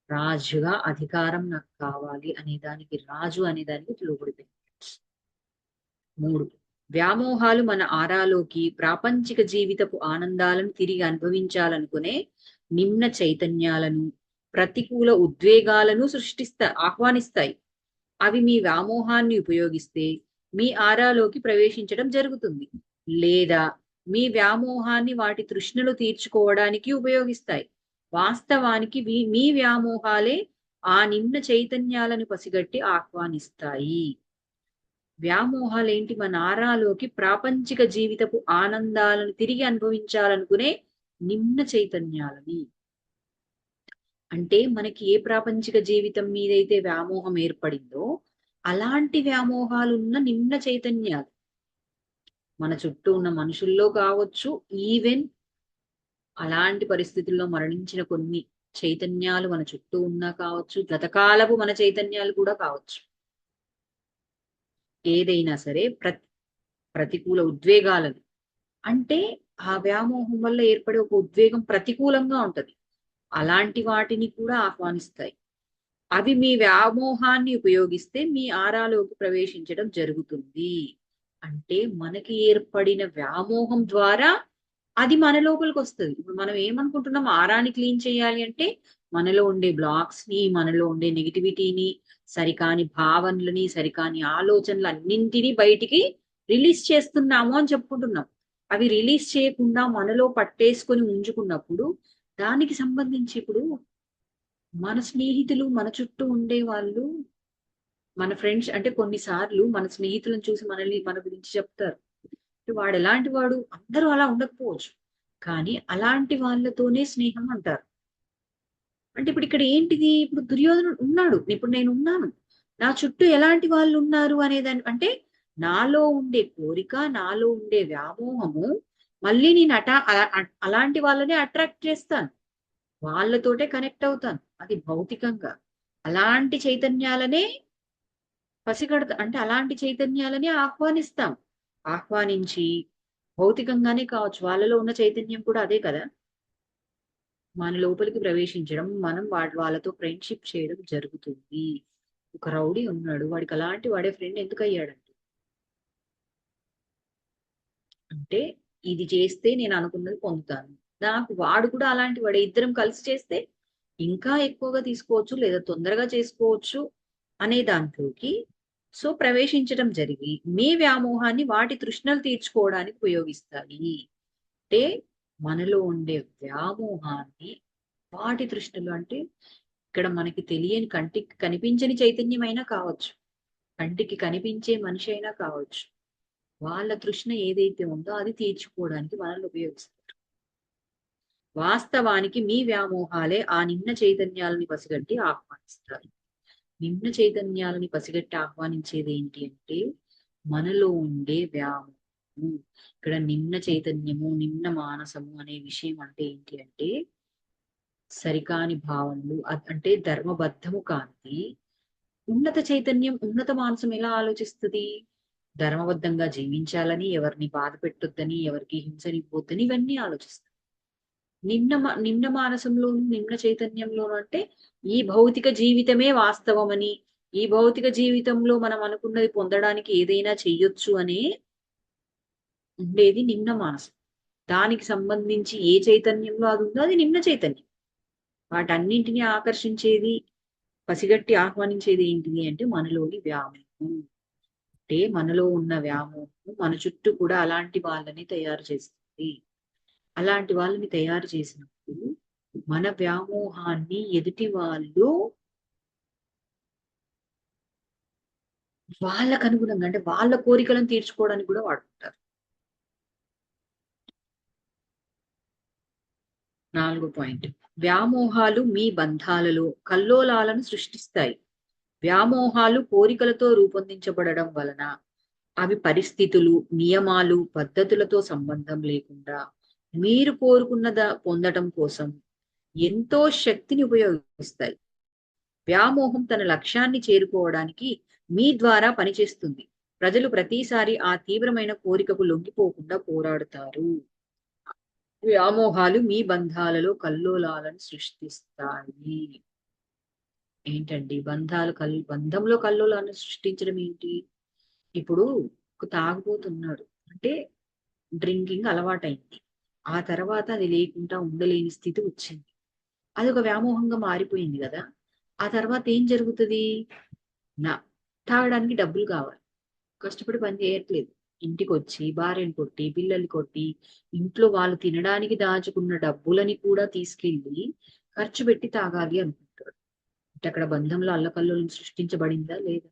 రాజుగా అధికారం నాకు కావాలి అనే దానికి, రాజు అనే దానికి లోబడిపోయింది. 3, వ్యామోహాలు మన ఆరాలోకి ప్రాపంచిక జీవితపు ఆనందాలను తిరిగి అనుభవించాలనుకునే నిమ్న చైతన్యాలను, ప్రతికూల ఉద్వేగాలను ఆహ్వానిస్తాయి. అవి మీ వ్యామోహాన్ని ఉపయోగిస్తే మీ ఆరాలోకి ప్రవేశించడం జరుగుతుంది, లేదా మీ వ్యామోహాన్ని వాటి తృష్ణలు తీర్చుకోవడానికి ఉపయోగిస్తాయి. వాస్తవానికి మీ వ్యామోహాలే ఆ నిమ్న చైతన్యాలను పసిగట్టి ఆహ్వానిస్తాయి. వ్యామోహాలేంటి? మన ఆరాలోకి ప్రాపంచిక జీవితపు ఆనందాలను తిరిగి అనుభవించాలనుకునే నిమ్న చైతన్యాలని. అంటే మనకి ఏ ప్రాపంచిక జీవితం మీదైతే వ్యామోహం ఏర్పడిందో అలాంటి వ్యామోహాలున్న నిమ్న చైతన్యాలు మన చుట్టూ ఉన్న మనుషుల్లో కావచ్చు, ఈవెన్ అలాంటి పరిస్థితుల్లో మరణించిన కొన్ని చైతన్యాలు మన చుట్టూ ఉన్నా కావచ్చు, గతకాలపు మన చైతన్యాలు కూడా కావచ్చు. ఏదైనా సరే ప్రతికూల ఉద్వేగాలను అంటే ఆ వ్యామోహం వల్ల ఏర్పడే ఒక ఉద్వేగం ప్రతికూలంగా ఉంటది. అలాంటి వాటిని కూడా ఆహ్వానిస్తాయి. అవి మీ వ్యామోహాన్ని ఉపయోగిస్తే మీ ఆరాలోకి ప్రవేశించడం జరుగుతుంది. అంటే మనకి ఏర్పడిన వ్యామోహం ద్వారా అది మన లోపలికి వస్తుంది. ఇప్పుడు మనం ఏమనుకుంటున్నాం, ఆరాని క్లీన్ చేయాలి అంటే మనలో ఉండే బ్లాక్స్ ని, మనలో ఉండే నెగిటివిటీని, సరికాని భావనలని, సరికాని ఆలోచనలు అన్నింటినీ బయటికి రిలీజ్ చేస్తున్నాము అని చెప్పుకుంటున్నాం. అవి రిలీజ్ చేయకుండా మనలో పట్టేసుకొని ఉంచుకున్నప్పుడు దానికి సంబంధించి ఇప్పుడు మన స్నేహితులు మన చుట్టూ ఉండే వాళ్ళు, మన ఫ్రెండ్స్ అంటే కొన్నిసార్లు మన స్నేహితులను చూసి మనల్ని మన గురించి చెప్తారు. వాడు ఎలాంటి వాడు, అందరూ అలా ఉండకపోవచ్చు, కానీ అలాంటి వాళ్ళతోనే స్నేహం అంటారు. అంటే ఇప్పుడు ఇక్కడ ఏంటిది, ఇప్పుడు దుర్యోధనుడు ఉన్నాడు, ఇప్పుడు నేను ఉన్నాను, నా చుట్టూ ఎలాంటి వాళ్ళు ఉన్నారు అనేదాన్ని అంటే నాలో ఉండే కోరిక, నాలో ఉండే వ్యామోహము, మళ్ళీ నేను అలాంటి వాళ్ళని అట్రాక్ట్ చేస్తాను, వాళ్ళతోటే కనెక్ట్ అవుతాను. అది భౌతికంగా అలాంటి చైతన్యాలనే అంటే అలాంటి చైతన్యాలని ఆహ్వానిస్తాం. ఆహ్వానించి భౌతికంగానే కావచ్చు, వాళ్ళలో ఉన్న చైతన్యం కూడా అదే కదా, మన లోపలికి ప్రవేశించడం, మనం వాళ్ళతో ఫ్రెండ్షిప్ చేయడం జరుగుతుంది. ఒక రౌడీ ఉన్నాడు, వాడికి అలాంటి వాడే ఫ్రెండ్ ఎందుకు అయ్యాడంటే, అంటే ఇది చేస్తే నేను అనుకున్నది పొందుతాను, నాకు వాడు కూడా అలాంటి వాడే, ఇద్దరం కలిసి చేస్తే ఇంకా ఎక్కువగా తీసుకోవచ్చు లేదా తొందరగా చేసుకోవచ్చు అనే దాంట్లోకి సో ప్రవేశించడం జరిగి మీ వ్యామోహాన్ని వాటి తృష్ణలు తీర్చుకోవడానికి ఉపయోగిస్తాయి. అంటే మనలో ఉండే వ్యామోహాన్ని వాటి తృష్ణలు అంటే ఇక్కడ మనకి తెలియని, కంటికి కనిపించని చైతన్యం అయినా కావచ్చు, కంటికి కనిపించే మనిషి అయినా కావచ్చు, వాళ్ళ తృష్ణ ఏదైతే ఉందో అది తీర్చుకోవడానికి మనల్ని ఉపయోగిస్తారు. వాస్తవానికి మీ వ్యామోహాలే ఆ నిమ్న చైతన్యాలని పసిగట్టి ఆహ్వానిస్తారు. నిమ్న చైతన్యాలని పసిగట్టి ఆహ్వానించేది ఏంటి అంటే మనలో ఉండే వ్యామోహం. ఇక్కడ నిమ్న చైతన్యము, నిమ్న మానసము అనే విషయం అంటే ఏంటి అంటే సరికాని భావనలు, అంటే ధర్మబద్ధము కానిది. ఉన్నత చైతన్యం, ఉన్నత మానసం ఎలా ఆలోచిస్తుంది, ధర్మబద్ధంగా జీవించాలని, ఎవరిని బాధ పెట్టొద్దని, ఎవరికి హింసనివ్వద్దని ఇవన్నీ ఆలోచిస్తుంది. నిమ్న మానసంలోను, నిమ్న చైతన్యంలోను అంటే ఈ భౌతిక జీవితమే వాస్తవమని, ఈ భౌతిక జీవితంలో మనం అనుకున్నది పొందడానికి ఏదైనా చెయ్యొచ్చు అని ఉండేది నిమ్న మానసం. దానికి సంబంధించి ఏ చైతన్యంలో అది ఉందో అది నిమ్న చైతన్యం. వాటన్నింటినీ ఆకర్షించేది, పసిగట్టి ఆహ్వానించేది ఏంటిది అంటే మనలోని వ్యామోహం. అంటే మనలో ఉన్న వ్యామోహం మన చుట్టూ కూడా అలాంటి వాళ్ళని తయారు చేస్తుంది. అలాంటి వాళ్ళని తయారు చేసినప్పుడు మన వ్యామోహాన్ని ఎదుటి వాళ్ళు వాళ్ళకు అనుగుణంగా అంటే వాళ్ళ కోరికలను తీర్చుకోవడానికి కూడా వాడుకుంటారు. 4వ పాయింట్, వ్యామోహాలు మీ బంధాలలో కల్లోలాలను సృష్టిస్తాయి. వ్యామోహాలు కోరికలతో రూపొందించబడడం వలన అవి పరిస్థితులు, నియమాలు, పద్ధతులతో సంబంధం లేకుండా మీరు కోరుకున్నద పొందడం కోసం ఎంతో శక్తిని ఉపయోగిస్తాయి. వ్యామోహం తన లక్ష్యాన్ని చేరుకోవడానికి మీ ద్వారా పనిచేస్తుంది. ప్రజలు ప్రతిసారి ఆ తీవ్రమైన కోరికకు లొంగిపోకుండా పోరాడుతారు. వ్యామోహాలు మీ బంధాలలో కల్లోలాలను సృష్టిస్తాయి. ఏంటండి బంధంలో కల్లోలాలను సృష్టించడం ఏంటి? ఇప్పుడు ఒక తాగుబోతున్నాడు అంటే డ్రింకింగ్ అలవాటైంది, ఆ తర్వాత అది లేకుండా ఉండలేని స్థితి వచ్చింది, అది ఒక వ్యామోహంగా మారిపోయింది కదా. ఆ తర్వాత ఏం జరుగుతుంది, నా తాగడానికి డబ్బులు కావాలి, కష్టపడి పని చేయట్లేదు, ఇంటికి వచ్చి భార్యను కొట్టి పిల్లల్ని కొట్టి ఇంట్లో వాళ్ళు తినడానికి దాచుకున్న డబ్బులని కూడా తీసుకెళ్లి ఖర్చు పెట్టి తాగాలి అనుకుంటాడు. అంటే అక్కడ బంధంలో అల్లకల్లోలం సృష్టించబడిందా లేదా?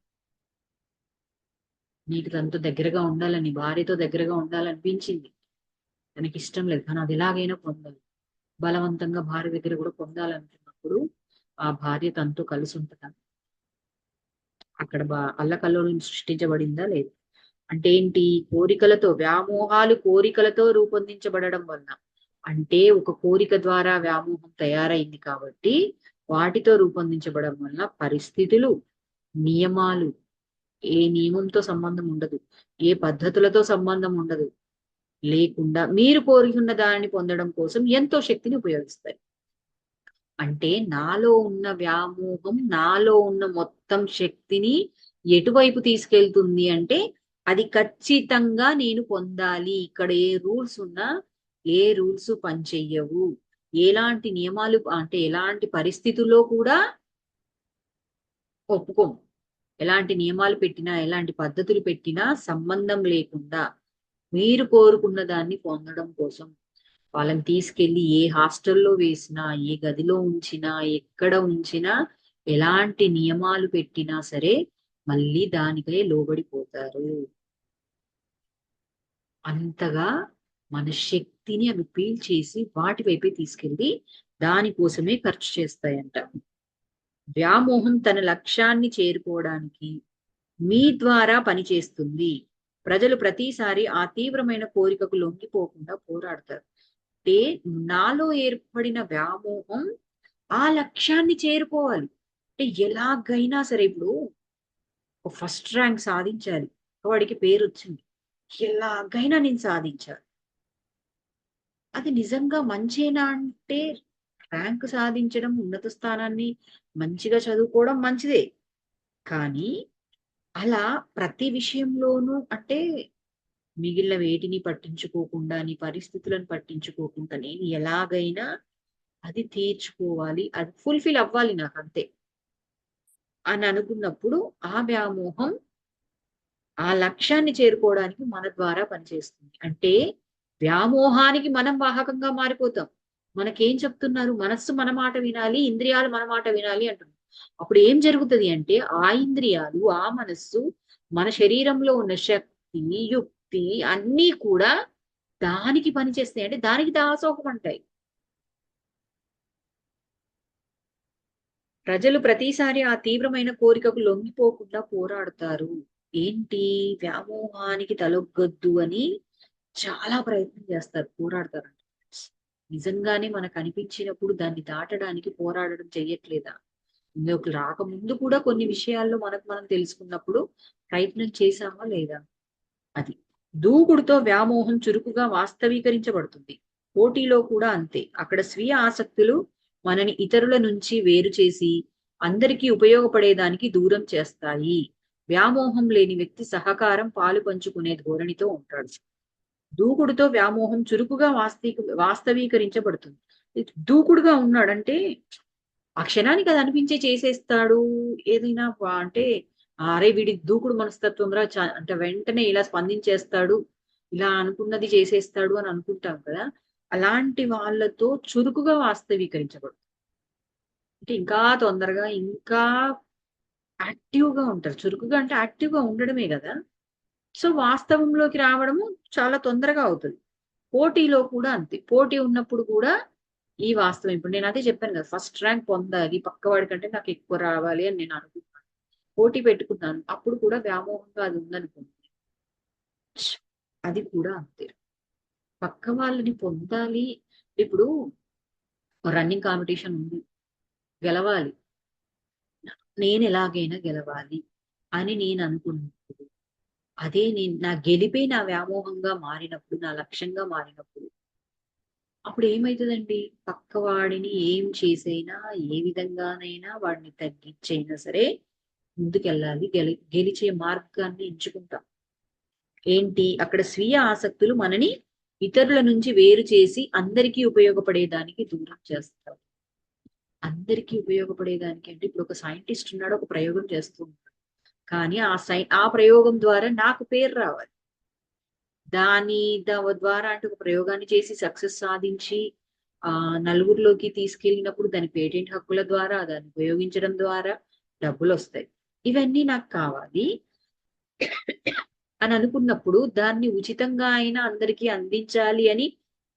నీకు తనతో దగ్గరగా ఉండాలని, భార్యతో దగ్గరగా ఉండాలనిపించింది, తనకి ఇష్టం లేదు కానీ అది ఎలాగైనా పొందాలి, బలవంతంగా భార్య దగ్గర కూడా పొందాలనుకున్నప్పుడు ఆ భార్య తనతో కలిసి ఉంటుందా? అక్కడ అల్లకల్లోలం సృష్టించబడిందా లేదు? అంటే ఏంటి, కోరికలతో, వ్యామోహాలు కోరికలతో రూపొందించబడడం వలన అంటే ఒక కోరిక ద్వారా వ్యామోహం తయారైంది కాబట్టి వాటితో రూపొందించబడడం వల్ల పరిస్థితులు, నియమాలు, ఏ నియమంతో సంబంధం ఉండదు, ఏ పద్ధతులతో సంబంధం ఉండదు లేకుండా మీరు కోరుకున్న దానిని పొందడం కోసం ఎంతో శక్తిని ఉపయోగిస్తాయి. అంటే నాలో ఉన్న వ్యామోహం, నాలో ఉన్న మొత్తం శక్తిని ఎటువైపు తీసుకెళ్తుంది అంటే అది ఖచ్చితంగా నేను పొందాలి. ఇక్కడ ఏ రూల్స్ ఉన్నా ఏ రూల్స్ పనిచెయ్యవు. ఎలాంటి నియమాలు అంటే ఎలాంటి పరిస్థితుల్లో కూడా ఒప్పుకోము. ఎలాంటి నియమాలు పెట్టినా ఎలాంటి పద్ధతులు పెట్టినా సంబంధం లేకుండా మీరు కోరుకున్న దాన్ని పొందడం కోసం వాళ్ళని తీసుకెళ్లి ఏ హాస్టల్లో వేసినా, ఏ గదిలో ఉంచినా, ఎక్కడ ఉంచినా, ఎలాంటి నియమాలు పెట్టినా సరే మళ్ళీ దానికై లోబడిపోతారు. అంతగా మన శక్తిని అవి పీల్చేసి వాటి వైపే తీసుకెళ్లి దానికోసమే ఖర్చు చేస్తాయంట. వ్యామోహం తన లక్ష్యాన్ని చేరుకోవడానికి మీ ద్వారా పనిచేస్తుంది. ప్రజలు ప్రతిసారి ఆ తీవ్రమైన కోరికకు లొంగిపోకుండా పోరాడతారు. అంటే నాలో ఏర్పడిన వ్యామోహం ఆ లక్ష్యాన్ని చేరుకోవాలి. అంటే ఎలాగైనా సరే ఇప్పుడు ఫస్ట్ ర్యాంక్ సాధించాలి, వాడికి పేరు వచ్చింది, ఎలాగైనా నేను సాధించాలి. అది నిజంగా మంచేనా అంటే ర్యాంక్ సాధించడం, ఉన్నత స్థానాన్ని మంచిగా చదువుకోవడం మంచిదే. కానీ అలా ప్రతి విషయంలోనూ అంటే మిగిలిన వేటిని పట్టించుకోకుండా, నీ పరిస్థితులను పట్టించుకోకుండా నేను ఎలాగైనా అది తీర్చుకోవాలి, అది ఫుల్ఫిల్ అవ్వాలి నాకు అంతే అని అనుకున్నప్పుడు ఆ వ్యామోహం ఆ లక్ష్యాన్ని చేరుకోవడానికి మన ద్వారా పనిచేస్తుంది. అంటే వ్యామోహానికి మనం వాహకంగా మారిపోతాం. మనకేం చెప్తున్నారు? మనస్సు మన మాట వినాలి, ఇంద్రియాలు మన మాట వినాలి అంటున్నారు. అప్పుడు ఏం జరుగుతుంది అంటే ఆ ఇంద్రియాలు, ఆ మనస్సు మన శరీరంలో ఉన్న శక్తి, యుక్తి అన్నీ కూడా దానికి పనిచేస్తాయి. అంటే దానికి దాసోహం అంటాయి. ప్రజలు ప్రతిసారి ఆ తీవ్రమైన కోరికకు లొంగిపోకుండా పోరాడతారు. ఏంటి వ్యామోహానికి తలొగ్గొద్దు అని చాలా ప్రయత్నం చేస్తారు, పోరాడతారంట. నిజంగానే మనకు అనిపించినప్పుడు దాన్ని దాటడానికి పోరాడడం చెయ్యట్లేదా? ఇందులోకి రాకముందు కూడా కొన్ని విషయాల్లో మనకు మనం తెలుసుకున్నప్పుడు ప్రయత్నం చేశామా లేదా? అది దూకుడుతో వ్యామోహం చురుకుగా వాస్తవీకరించబడుతుంది. పోటీలో కూడా అంతే. అక్కడ స్వీయ ఆసక్తులు మనని ఇతరుల నుంచి వేరు చేసి అందరికీ ఉపయోగపడేదానికి దూరం చేస్తాయి. వ్యామోహం లేని వ్యక్తి సహకారం, పాలు పంచుకునే ధోరణితో ఉంటాడు. దూకుడుతో వ్యామోహం చురుకుగా వాస్తవీకరించబడుతుంది. దూకుడుగా ఉన్నాడంటే ఆ క్షణానికి అది అనిపించే చేసేస్తాడు. ఏదైనా అంటే అరే వీడి దూకుడు మనస్తత్వం రా అంటే వెంటనే ఇలా స్పందించేస్తాడు, ఇలా అనుకున్నది చేసేస్తాడు అని అనుకుంటాం కదా. అలాంటి వాళ్ళతో చురుకుగా వాస్తవీకరించబడుతుంది. అంటే ఇంకా తొందరగా ఇంకా యాక్టివ్ గా ఉంటారు. చురుకుగా అంటే యాక్టివ్ గా ఉండడమే కదా. సో వాస్తవంలోకి రావడము చాలా తొందరగా అవుతుంది. పోటీలో కూడా అంతే. పోటీ ఉన్నప్పుడు కూడా ఈ వాస్తవం ఇప్పుడు నేను అదే చెప్పాను కదా, ఫస్ట్ ర్యాంక్ పొందాలి, పక్కవాడి కంటే నాకు ఎక్కువ రావాలి అని నేను అనుకుంటున్నాను. పోటీ పెట్టుకున్నాను. అప్పుడు కూడా వ్యామోహంగా అది ఉందనుకోండి, అది కూడా అంతే. పక్క వాళ్ళని పొందాలి. ఇప్పుడు రన్నింగ్ కాంపిటీషన్ ఉంది, గెలవాలి. నేను ఎలాగైనా గెలవాలి అని నేను అనుకున్నప్పుడు, అదే నేను నా గెలిపే నా వ్యామోహంగా మారినప్పుడు, నా లక్ష్యంగా మారినప్పుడు అప్పుడు ఏమైతుందండి? పక్కవాడిని ఏం చేసైనా, ఏ విధంగానైనా వాడిని తగ్గించైనా సరే ముందుకెళ్ళాలి. గెలిచే మార్గాన్ని ఎంచుకుంటాం. ఏంటి? అక్కడ స్వీయ ఆసక్తులు మనని ఇతరుల నుంచి వేరు చేసి అందరికీ ఉపయోగపడేదానికి దూరం చేస్తాం. అందరికీ ఉపయోగపడేదానికి అంటే ఇప్పుడు ఒక సైంటిస్ట్ ఉన్నాడు, ఒక ప్రయోగం చేస్తూ ఉంటాడు. కానీ ఆ ప్రయోగం ద్వారా నాకు పేరు రావాలి. దాని ద్వారా అంటే ఒక ప్రయోగాన్ని చేసి సక్సెస్ సాధించి నలుగురిలోకి తీసుకెళ్ళినప్పుడు దాని పేటెంట్ హక్కుల ద్వారా దాన్ని ఉపయోగించడం ద్వారా డబ్బులు వస్తాయి. ఇవన్నీ నాకు కావాలి అని అనుకున్నప్పుడు దాన్ని ఉచితంగా అయినా అందరికీ అందించాలి అని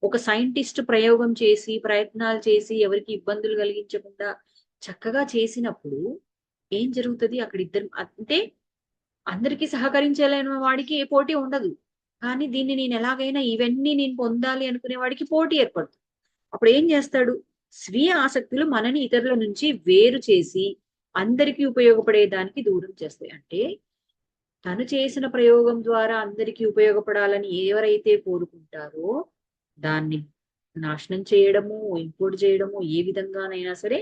ఒక సైంటిస్ట్ ప్రయోగం చేసి, ప్రయత్నాలు చేసి, ఎవరికి ఇబ్బందులు కలిగించకుండా చక్కగా చేసినప్పుడు ఏం జరుగుతుంది? అక్కడ ఇద్దరు అంటే అందరికీ సహకరించలేని వాడికి ఏ పోటీ ఉండదు. కానీ దీన్ని నేను ఎలాగైనా ఇవన్నీ నేను పొందాలి అనుకునే వాడికి పోటీ ఏర్పడుతుంది. అప్పుడు ఏం చేస్తాడు? స్వీయ ఆసక్తులు మనని ఇతరుల నుంచి వేరు చేసి అందరికీ ఉపయోగపడే దానికి దూరం చేస్తాయి. అంటే తను చేసిన ప్రయోగం ద్వారా అందరికీ ఉపయోగపడాలని ఎవరైతే కోరుకుంటారో దాన్ని నాశనం చేయడము, ఇంకోటి చేయడము, ఏ విధంగానైనా సరే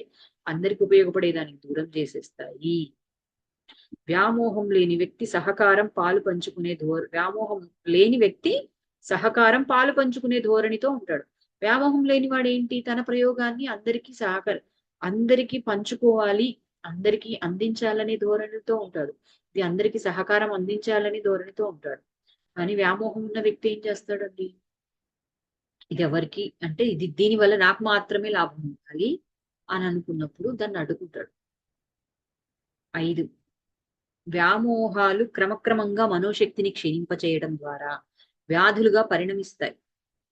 అందరికి ఉపయోగపడేదానికి దూరం చేసేస్తాయి. వ్యామోహం లేని వ్యక్తి సహకారం పాలు పంచుకునే వ్యామోహం లేని వ్యక్తి సహకారం పాలు పంచుకునే ధోరణితో ఉంటాడు. వ్యామోహం లేని వాడు ఏంటి? తన ప్రయోగాన్ని అందరికీ పంచుకోవాలి, అందరికీ అందించాలనే ధోరణితో ఉంటాడు. ఇది అందరికీ సహకారం అందించాలని ధోరణితో ఉంటాడు. కానీ వ్యామోహం ఉన్న వ్యక్తి ఏం చేస్తాడండి? ఇది ఎవరికి అంటే దీని వల్ల నాకు మాత్రమే లాభం ఉండాలి అని అనుకున్నప్పుడు దాన్ని అడ్డుకుంటాడు. 5, వ్యామోహాలు క్రమక్రమంగా మనోశక్తిని క్షీణింపచేయడం ద్వారా వ్యాధులుగా పరిణమిస్తాయి.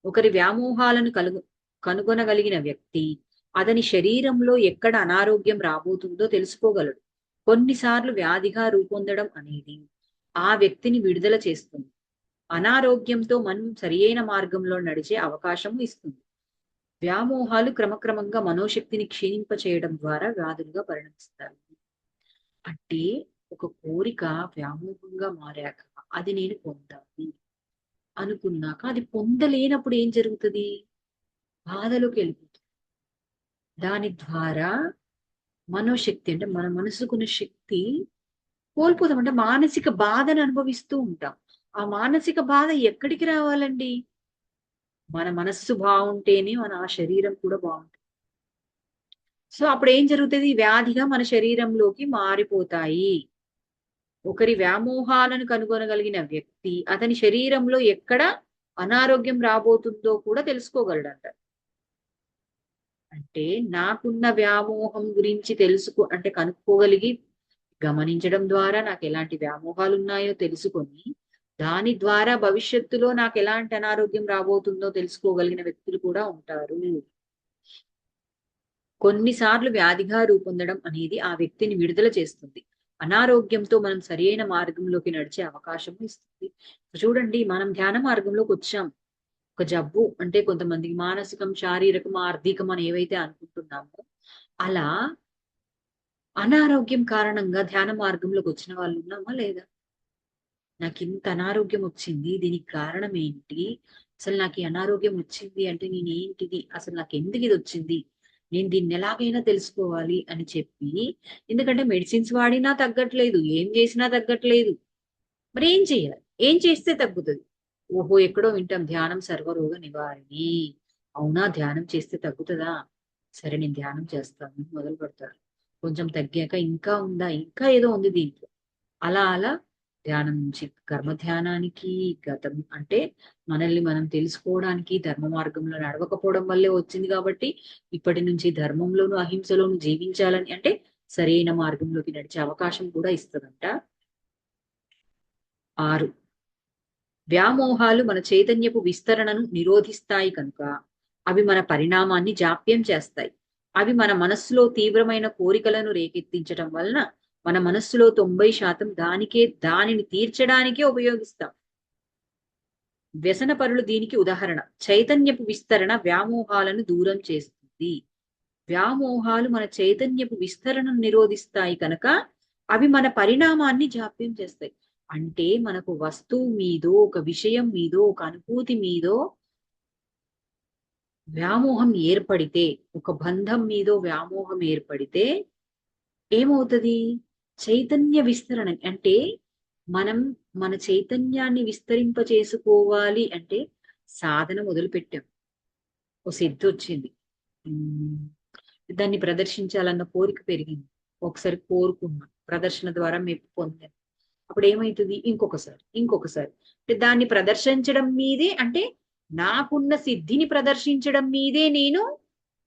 ఒకరి వ్యామోహాలను కనుగొనగలిగిన వ్యక్తి అతని శరీరంలో ఎక్కడ అనారోగ్యం రాబోతుందో తెలుసుకోగలడు. కొన్నిసార్లు వ్యాధిగా రూపొందడం అనేది ఆ వ్యక్తిని విడుదల చేస్తుంది. అనారోగ్యంతో మనం సరియైన మార్గంలో నడిచే అవకాశం ఇస్తుంది. వ్యామోహాలు క్రమక్రమంగా మనోశక్తిని క్షీణింపచేయడం ద్వారా వ్యాధులుగా పరిణమిస్తాయి. అంటే ఒక కోరిక వ్యామోహంగా మారాక అది నేను పొందాలి అనుకున్నాక అది పొందలేనప్పుడు ఏం జరుగుతుంది? బాధలోకి వెళ్ళిపోతుంది. దాని ద్వారా మనోశక్తి అంటే మన మనసుకున్న శక్తి కోల్పోతాం. అంటే మానసిక బాధను అనుభవిస్తూ ఉంటాం. ఆ మానసిక బాధ ఎక్కడికి రావాలండి? మన మనస్సు బాగుంటేనే మన ఆ శరీరం కూడా బాగుంటుంది. సో అప్పుడు ఏం జరుగుతుంది? వ్యాధిగా మన శరీరంలోకి మారిపోతాయి. ఒకరి వ్యామోహాలను కనుగొనగలిగిన వ్యక్తి అతని శరీరంలో ఎక్కడ అనారోగ్యం రాబోతుందో కూడా తెలుసుకోగలడంట. అంటే నాకున్న వ్యామోహం గురించి అంటే కనుక్కోగలిగి గమనించడం ద్వారా నాకు ఎలాంటి వ్యామోహాలు ఉన్నాయో తెలుసుకొని దాని ద్వారా భవిష్యత్తులో నాకు ఎలాంటి అనారోగ్యం రాబోతుందో తెలుసుకోగలిగిన వ్యక్తులు కూడా ఉంటారు. కొన్నిసార్లు వ్యాధిగా రూపొందడం అనేది ఆ వ్యక్తిని విడుదల చేస్తుంది. అనారోగ్యంతో మనం సరియైన మార్గంలోకి నడిచే అవకాశం ఇస్తుంది. చూడండి, మనం ధ్యాన మార్గంలోకి వచ్చాం. ఒక జబ్బు అంటే కొంతమందికి మానసికం, శారీరకం, ఆర్థికం అని ఏవైతే అనుకుంటున్నామో అలా అనారోగ్యం కారణంగా ధ్యాన మార్గంలోకి వచ్చిన వాళ్ళు ఉన్నామా లేదా? నాకు ఇంత అనారోగ్యం వచ్చింది, దీనికి కారణం ఏంటి? అసలు నాకు ఈ అనారోగ్యం వచ్చింది అంటే నేనేంటిది, అసలు నాకు ఎందుకు ఇది వచ్చింది, నేను దీన్ని ఎలాగైనా తెలుసుకోవాలి అని చెప్పి, ఎందుకంటే మెడిసిన్స్ వాడినా తగ్గట్లేదు, ఏం చేసినా తగ్గట్లేదు. మరి ఏం చేయాలి? ఏం చేస్తే తగ్గుతుంది? ఓహో, ఎక్కడో వింటాం ధ్యానం సర్వరోగ నివారణి. అవునా, ధ్యానం చేస్తే తగ్గుతుందా? సరే నేను ధ్యానం చేస్తాను మొదలు పెడతారు. కొంచెం తగ్గాక ఇంకా ఉందా, ఇంకా ఏదో ఉంది దీంట్లో. అలా అలా ధ్యానం నుంచి కర్మ ధ్యానానికి, గతం అంటే మనల్ని మనం తెలుసుకోవడానికి, ధర్మ మార్గంలో నడవకపోవడం వల్లే వచ్చింది కాబట్టి ఇప్పటి నుంచి ధర్మంలోను అహింసలోను జీవించాలని అంటే సరైన మార్గంలోకి నడిచే అవకాశం కూడా ఇస్తుందంట. 6, వ్యామోహాలు మన చైతన్యపు విస్తరణను నిరోధిస్తాయి కనుక అవి మన పరిణామాన్ని జాప్యం చేస్తాయి. అవి మన మనస్సులో తీవ్రమైన కోరికలను రేకెత్తించడం వలన మన మనస్సులో 90% దానిని తీర్చడానికే ఉపయోగిస్తాం. వ్యసన పరులు దీనికి ఉదాహరణ. చైతన్యపు విస్తరణ వ్యామోహాలను దూరం చేస్తుంది. వ్యామోహాలు మన చైతన్యపు విస్తరణను నిరోధిస్తాయి కనుక అవి మన పరిణామాన్ని జాప్యం చేస్తాయి. అంటే మనకు వస్తువు మీదో, ఒక విషయం మీదో, ఒక అనుభూతి మీదో వ్యామోహం ఏర్పడితే, ఒక బంధం మీదో వ్యామోహం ఏర్పడితే ఏమవుతుంది? చైతన్య విస్తరణ అంటే మనం మన చైతన్యాన్ని విస్తరింప చేసుకోవాలి అంటే సాధన మొదలు పెట్టాం. ఓ సిద్ధి వచ్చింది, దాన్ని ప్రదర్శించాలన్న కోరిక పెరిగింది. ఒకసారి కోరుకున్నాం, ప్రదర్శన ద్వారా మెప్పు పొందాం. అప్పుడు ఏమైతుంది? ఇంకొకసారి అంటే దాన్ని ప్రదర్శించడం మీదే, అంటే నాకున్న సిద్ధిని ప్రదర్శించడం మీదే నేను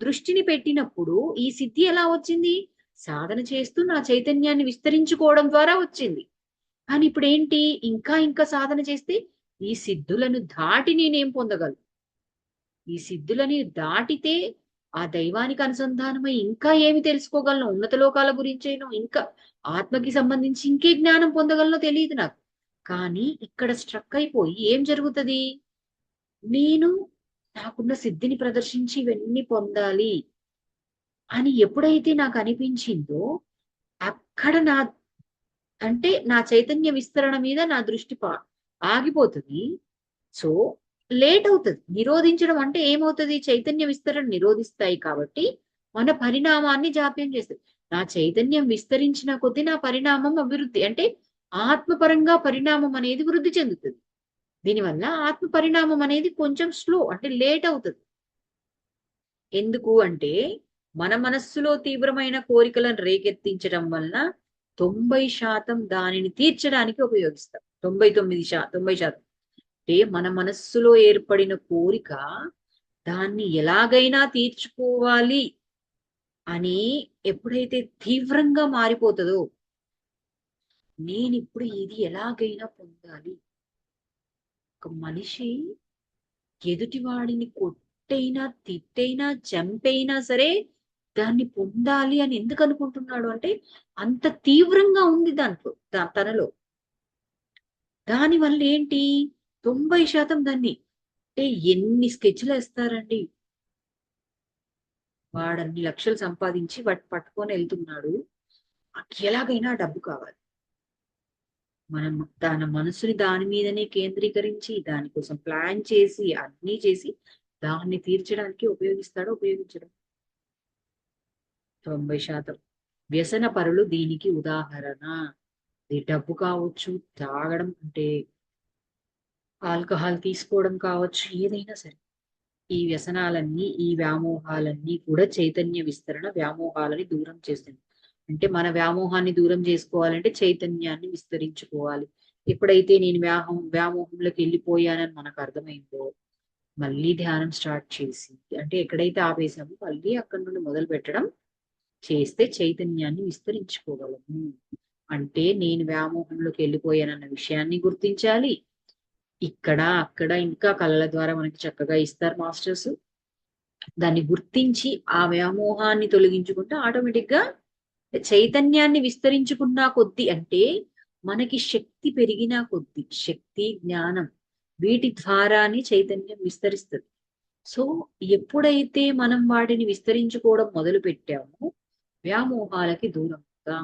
దృష్టిని పెట్టినప్పుడు ఈ సిద్ధి ఎలా వచ్చింది? సాధన చేస్తూ నా చైతన్యాన్ని విస్తరించుకోవడం ద్వారా వచ్చింది. కానీ ఇప్పుడు ఏంటి? ఇంకా సాధన చేస్తే ఈ సిద్ధులను దాటి నేనేం పొందగలను? ఈ సిద్ధులని దాటితే ఆ దైవానికి అనుసంధానమై ఇంకా ఏమి తెలుసుకోగలను? ఉన్నత లోకాల గురించేనో, ఇంకా ఆత్మకి సంబంధించి ఇంకే జ్ఞానం పొందగలనో తెలియదు నాకు. కానీ ఇక్కడ స్ట్రక్ అయిపోయి ఏం జరుగుతుంది? నేను నాకున్న సిద్ధిని ప్రదర్శించి ఇవన్నీ పొందాలి అని ఎప్పుడైతే నాకు అనిపించిందో అక్కడ నా చైతన్య విస్తరణ మీద నా దృష్టి ఆగిపోతుంది. సో లేట్ అవుతుంది. నిరోధించడం అంటే ఏమవుతుంది? చైతన్య విస్తరణ నిరోధిస్తాయి కాబట్టి మన పరిణామాన్ని జాప్యం చేస్తుంది. నా చైతన్యం విస్తరించిన కొద్దీ నా పరిణామం అభివృద్ధి అంటే ఆత్మపరంగా పరిణామం అనేది వృద్ధి చెందుతుంది. దీనివల్ల ఆత్మ పరిణామం అనేది కొంచెం స్లో అంటే లేట్ అవుతుంది. ఎందుకు అంటే మన మనస్సులో తీవ్రమైన కోరికలను రేకెత్తించడం వలన 90% దానిని తీర్చడానికి ఉపయోగిస్తాం. 90% అంటే మన మనస్సులో ఏర్పడిన కోరిక దాన్ని ఎలాగైనా తీర్చుకోవాలి అని ఎప్పుడైతే తీవ్రంగా మారిపోతుందో, నేనిప్పుడు ఇది ఎలాగైనా పొందాలి. ఒక మనిషి ఎదుటివాడిని కొట్టైనా తిట్టైనా చంపైనా సరే దాన్ని పొందాలి అని ఎందుకు అనుకుంటున్నాడు అంటే అంత తీవ్రంగా ఉంది దాంట్లో తనలో. దానివల్ల ఏంటి 90% దాన్ని అంటే ఎన్ని స్కెచ్లు వేస్తారండి. వాడన్ని లక్షలు సంపాదించి వాటి పట్టుకొని వెళ్తున్నాడు. ఎలాగైనా డబ్బు కావాలి. మనం తన మనసుని దాని మీదనే కేంద్రీకరించి దానికోసం ప్లాన్ చేసి అన్ని చేసి దాన్ని తీర్చడానికి ఉపయోగించడం 90%. వ్యసన పరులు దీనికి ఉదాహరణ. ఇది డబ్బు కావచ్చు, తాగడం అంటే ఆల్కహాల్ తీసుకోవడం కావచ్చు, ఏదైనా సరే ఈ వ్యసనాలన్నీ ఈ వ్యామోహాలన్నీ కూడా చైతన్య విస్తరణ వ్యామోహాలని దూరం చేస్తుంది. అంటే మన వ్యామోహాన్ని దూరం చేసుకోవాలంటే చైతన్యాన్ని విస్తరించుకోవాలి. ఎప్పుడైతే నేను వ్యామోహంలోకి వెళ్ళిపోయానని మనకు అర్థమైందో మళ్ళీ ధ్యానం స్టార్ట్ చేసి అంటే ఎక్కడైతే ఆపేసామో మళ్ళీ అక్కడి నుండి మొదలు పెట్టడం చేస్తే చైతన్యాన్ని విస్తరించుకోగలము. అంటే నేను వ్యామోహంలోకి వెళ్ళిపోయానన్న విషయాన్ని గుర్తించాలి. ఇక్కడ అక్కడ ఇంకా కళల ద్వారా మనకి చక్కగా ఇస్తారు మాస్టర్స్. దాన్ని గుర్తించి ఆ వ్యామోహాన్ని తొలగించుకుంటే ఆటోమేటిక్ గా చైతన్యాన్ని విస్తరించుకున్నా కొద్ది అంటే మనకి శక్తి పెరిగినా కొద్ది శక్తి జ్ఞానం వీటి ద్వారానే చైతన్యం విస్తరిస్తుంది. సో ఎప్పుడైతే మనం వాటిని విస్తరించుకోవడం మొదలు పెట్టామో వ్యామోహాలకి దూరంగా.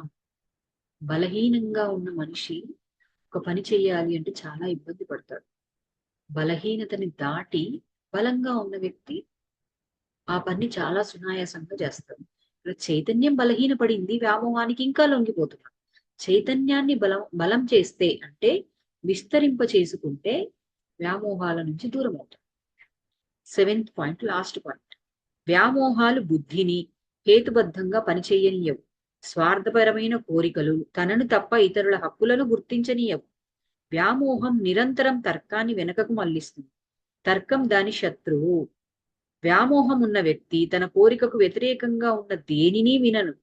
బలహీనంగా ఉన్న మనిషి ఒక పని చేయాలి అంటే చాలా ఇబ్బంది పడతాడు. బలహీనతని దాటి బలంగా ఉన్న వ్యక్తి ఆ పని చాలా సునాయాసంగా చేస్తాడు. చైతన్యం బలహీన పడింది, వ్యామోహానికి ఇంకా లొంగిపోతున్నాడు. చైతన్యాన్ని బలం చేస్తే అంటే విస్తరింప చేసుకుంటే వ్యామోహాల నుంచి దూరం అవుతాం. 7th point, last point. వ్యామోహాలు బుద్ధిని హేతుబద్ధంగా పనిచేయనీయవు. స్వార్థపరమైన కోరికలు తనను తప్ప ఇతరుల హక్కులను గుర్తించనీయవు. వ్యామోహం నిరంతరం తర్కాన్ని వెనకకు మళ్లిస్తుంది. తర్కం దాని శత్రువు. వ్యామోహం ఉన్న వ్యక్తి తన కోరికకు వ్యతిరేకంగా ఉన్న దేనిని వినను.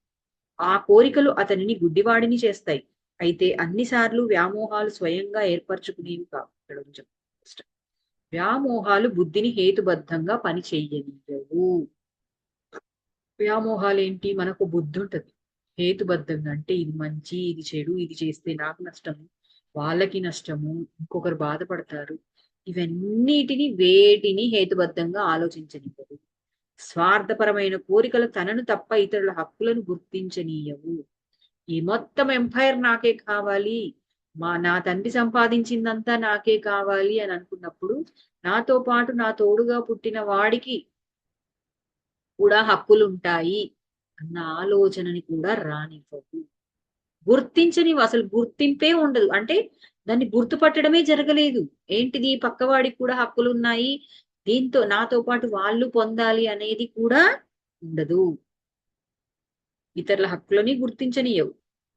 ఆ కోరికలు అతనిని గుడ్డివాడిని చేస్తాయి. అయితే అన్నిసార్లు వ్యామోహాలు స్వయంగా ఏర్పరచుకునేవి కావు. వ్యామోహాలు బుద్ధిని హేతుబద్ధంగా పని చెయ్యనివ్వవు. వ్యామోహాలు ఏంటి? మనకు బుద్ధి ఉంటది హేతుబద్ధంగా, అంటే ఇది మంచి, ఇది చెడు, ఇది చేస్తే నాకు నష్టము, వాళ్ళకి నష్టము, ఇంకొకరు బాధపడతారు, ఇవన్నిటిని వేటిని హేతుబద్ధంగా ఆలోచించనివ్వదు. స్వార్థపరమైన కోరికలు తనను తప్ప ఇతరుల హక్కులను గుర్తించనీయవు. ఈ మొత్తం ఎంపైర్ నాకే కావాలి, నా తండ్రి సంపాదించిందంతా నాకే కావాలి అని అనుకున్నప్పుడు నాతో పాటు నా తోడుగా పుట్టిన వాడికి కూడా హక్కులుంటాయి అన్న ఆలోచనని కూడా రానివ్వదు. గుర్తించనివి, అసలు గుర్తింపే ఉండదు. అంటే దాన్ని గుర్తుపట్టడమే జరగలేదు. ఏంటిది? పక్కవాడికి కూడా హక్కులు ఉన్నాయి, దీంతో నాతో పాటు వాళ్ళు పొందాలి అనేది కూడా ఉండదు. ఇతరుల హక్కులని గుర్తించనీయవు.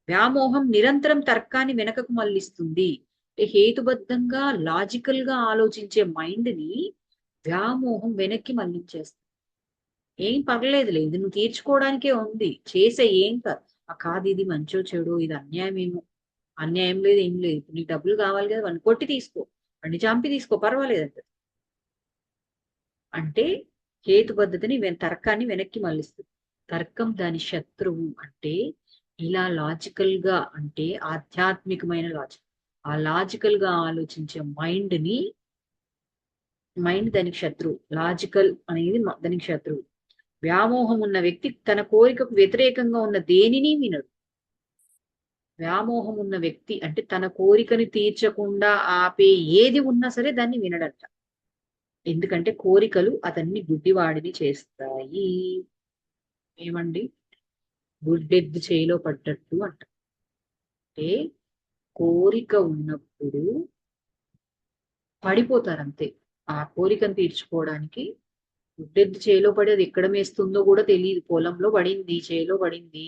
వ్యామోహం నిరంతరం తర్కాన్ని వెనకకు మళ్ళిస్తుంది. అంటే హేతుబద్ధంగా లాజికల్ గా ఆలోచించే మైండ్ ని వ్యామోహం వెనక్కి మళ్ళించేస్తుంది. ఏం పర్లేదులే, ఇది నువ్వు తీర్చుకోవడానికే ఉంది, చేసే, ఏం కాదు ఇది మంచో చెడు, ఇది అన్యాయమేమో, అన్యాయం లేదు ఏం లేదు, ఇప్పుడు నీకు డబ్బులు కావాలి కదా, వాడిని కొట్టి తీసుకో, వాడిని చంపి తీసుకో, పర్వాలేదంట. అంటే హేతుబద్ధతని తర్కాన్ని వెనక్కి మళ్ళిస్తుంది. తర్కం దాని శత్రువు. అంటే ఇలా లాజికల్ గా అంటే ఆధ్యాత్మికమైన లాజిక్, ఆ లాజికల్ గా ఆలోచించే మైండ్ దానికి శత్రువు. లాజికల్ అనేది దానికి శత్రువు. వ్యామోహం ఉన్న వ్యక్తి తన కోరికకు వ్యతిరేకంగా ఉన్న దేనిని వినడు. వ్యామోహం ఉన్న వ్యక్తి అంటే తన కోరికని తీర్చకుండా ఆపే ఏది ఉన్నా సరే దాన్ని వినడంట. ఎందుకంటే కోరికలు అతన్ని గుడ్డివాడిని చేస్తాయి. ఏమండి? గుడ్డెద్దు చేయిలో పడ్డట్టు అంట. అంటే కోరిక ఉన్నప్పుడు పడిపోతారు అంతే. ఆ కోరికను తీర్చుకోవడానికి గుడ్డెద్దు చేలో పడి అది ఎక్కడ మేస్తుందో కూడా తెలియదు. పొలంలో పడింది, చేలో పడింది,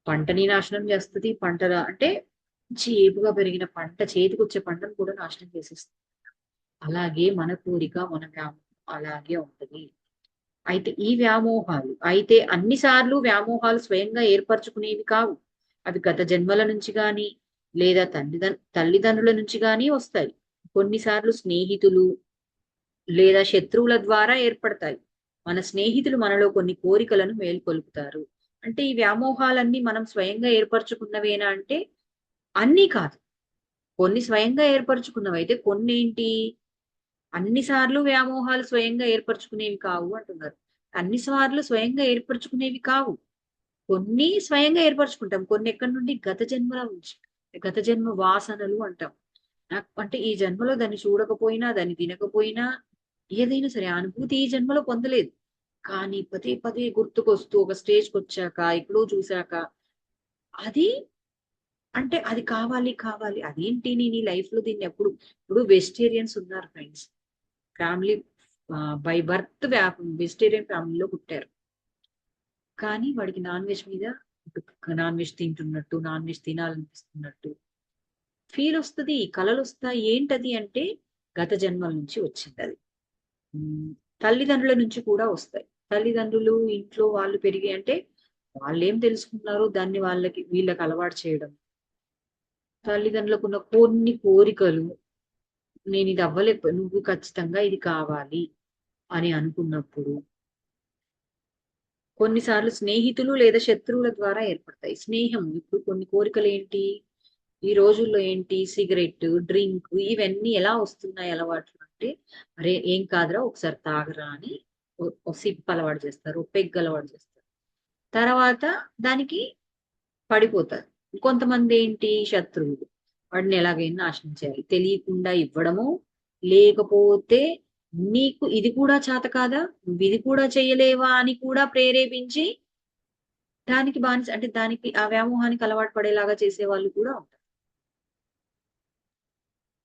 పంటని నాశనం చేస్తుంది. అంటే చేపుగా పెరిగిన పంట, చేతికి వచ్చే పంటను కూడా నాశనం చేసేస్తుంది. అలాగే మన కోరిక, మన వ్యామోహం అలాగే ఉంటది. అయితే అన్నిసార్లు వ్యామోహాలు స్వయంగా ఏర్పరచుకునేవి కావు. అవి గత జన్మల నుంచి గాని లేదా తల్లిదండ్రుల నుంచి గాని వస్తాయి. కొన్నిసార్లు స్నేహితులు లేదా శత్రువుల ద్వారా ఏర్పడతాయి. మన స్నేహితులు మనలో కొన్ని కోరికలను మేల్కొల్పుతారు. అంటే ఈ వ్యామోహాలన్నీ మనం స్వయంగా ఏర్పరచుకున్నవేనా అంటే అన్నీ కాదు. కొన్ని స్వయంగా ఏర్పరచుకున్నవి అయితే కొన్ని ఏంటి, అన్నిసార్లు వ్యామోహాలు స్వయంగా ఏర్పరచుకునేవి కావు అంటున్నారు. అన్నిసార్లు స్వయంగా ఏర్పరచుకునేవి కావు. కొన్ని స్వయంగా ఏర్పరచుకుంటాం. కొన్ని ఎక్కడి నుండి గత జన్మల నుంచి, గత జన్మ వాసనలు అంటాం. అంటే ఈ జన్మలో దాన్ని చూడకపోయినా, దాన్ని తినకపోయినా, ఏదైనా సరే అనుభూతి ఈ జన్మలో పొందలేదు. కానీ పదే పదే గుర్తుకొస్తూ ఒక స్టేజ్కి వచ్చాక, ఎప్పుడో చూశాక అది అంటే అది కావాలి కావాలి. అదేంటి నేను ఈ లైఫ్ లో దీన్ని ఇప్పుడు వెజిటేరియన్స్ ఉన్నారు friends. Family by birth vegetarian ఫ్యామిలీలో పుట్టారు. కానీ వాడికి నాన్ వెజ్ తింటున్నట్టు, నాన్ వెజ్ తినాలనిపిస్తున్నట్టు ఫీల్ వస్తుంది, కలలు వస్తాయి. ఏంటది అంటే గత జన్మల నుంచి వచ్చింది అది. తల్లిదండ్రుల నుంచి కూడా వస్తాయి. తల్లిదండ్రులు ఇంట్లో వాళ్ళు పెరిగి అంటే వాళ్ళు ఏం తెలుసుకున్నారో దాన్ని వీళ్ళకి అలవాటు చేయడం. తల్లిదండ్రులకు ఉన్న కొన్ని కోరికలు, నేను ఇది అవ్వలేకపోయి, నువ్వు ఖచ్చితంగా ఇది కావాలి అని అనుకున్నప్పుడు కొన్నిసార్లు స్నేహితులు లేదా శత్రువుల ద్వారా ఏర్పడతాయి. స్నేహం ఇప్పుడు కొన్ని కోరికలు ఏంటి, ఈ రోజుల్లో ఏంటి, సిగరెట్, డ్రింక్, ఇవన్నీ ఎలా వస్తున్నాయి అలవాట్లు అంటే, అరే ఏం కాదురా ఒకసారి తాగరా అని ఓ సిప్ అలవాటు చేస్తారు, పెగ్ అలవాటు చేస్తారు. తర్వాత దానికి పడిపోతారు. కొంతమంది ఏంటి, శత్రువులు, వాడిని ఎలాగైనా నాశనం చేయాలి, తెలియకుండా ఇవ్వడము, లేకపోతే నీకు ఇది కూడా చేత కాదా, నువ్వు ఇది కూడా చేయలేవా అని కూడా ప్రేరేపించి దానికి బానిస అంటే దానికి ఆ వ్యామోహానికి అలవాటు పడేలాగా చేసే వాళ్ళు కూడా ఉంటారు.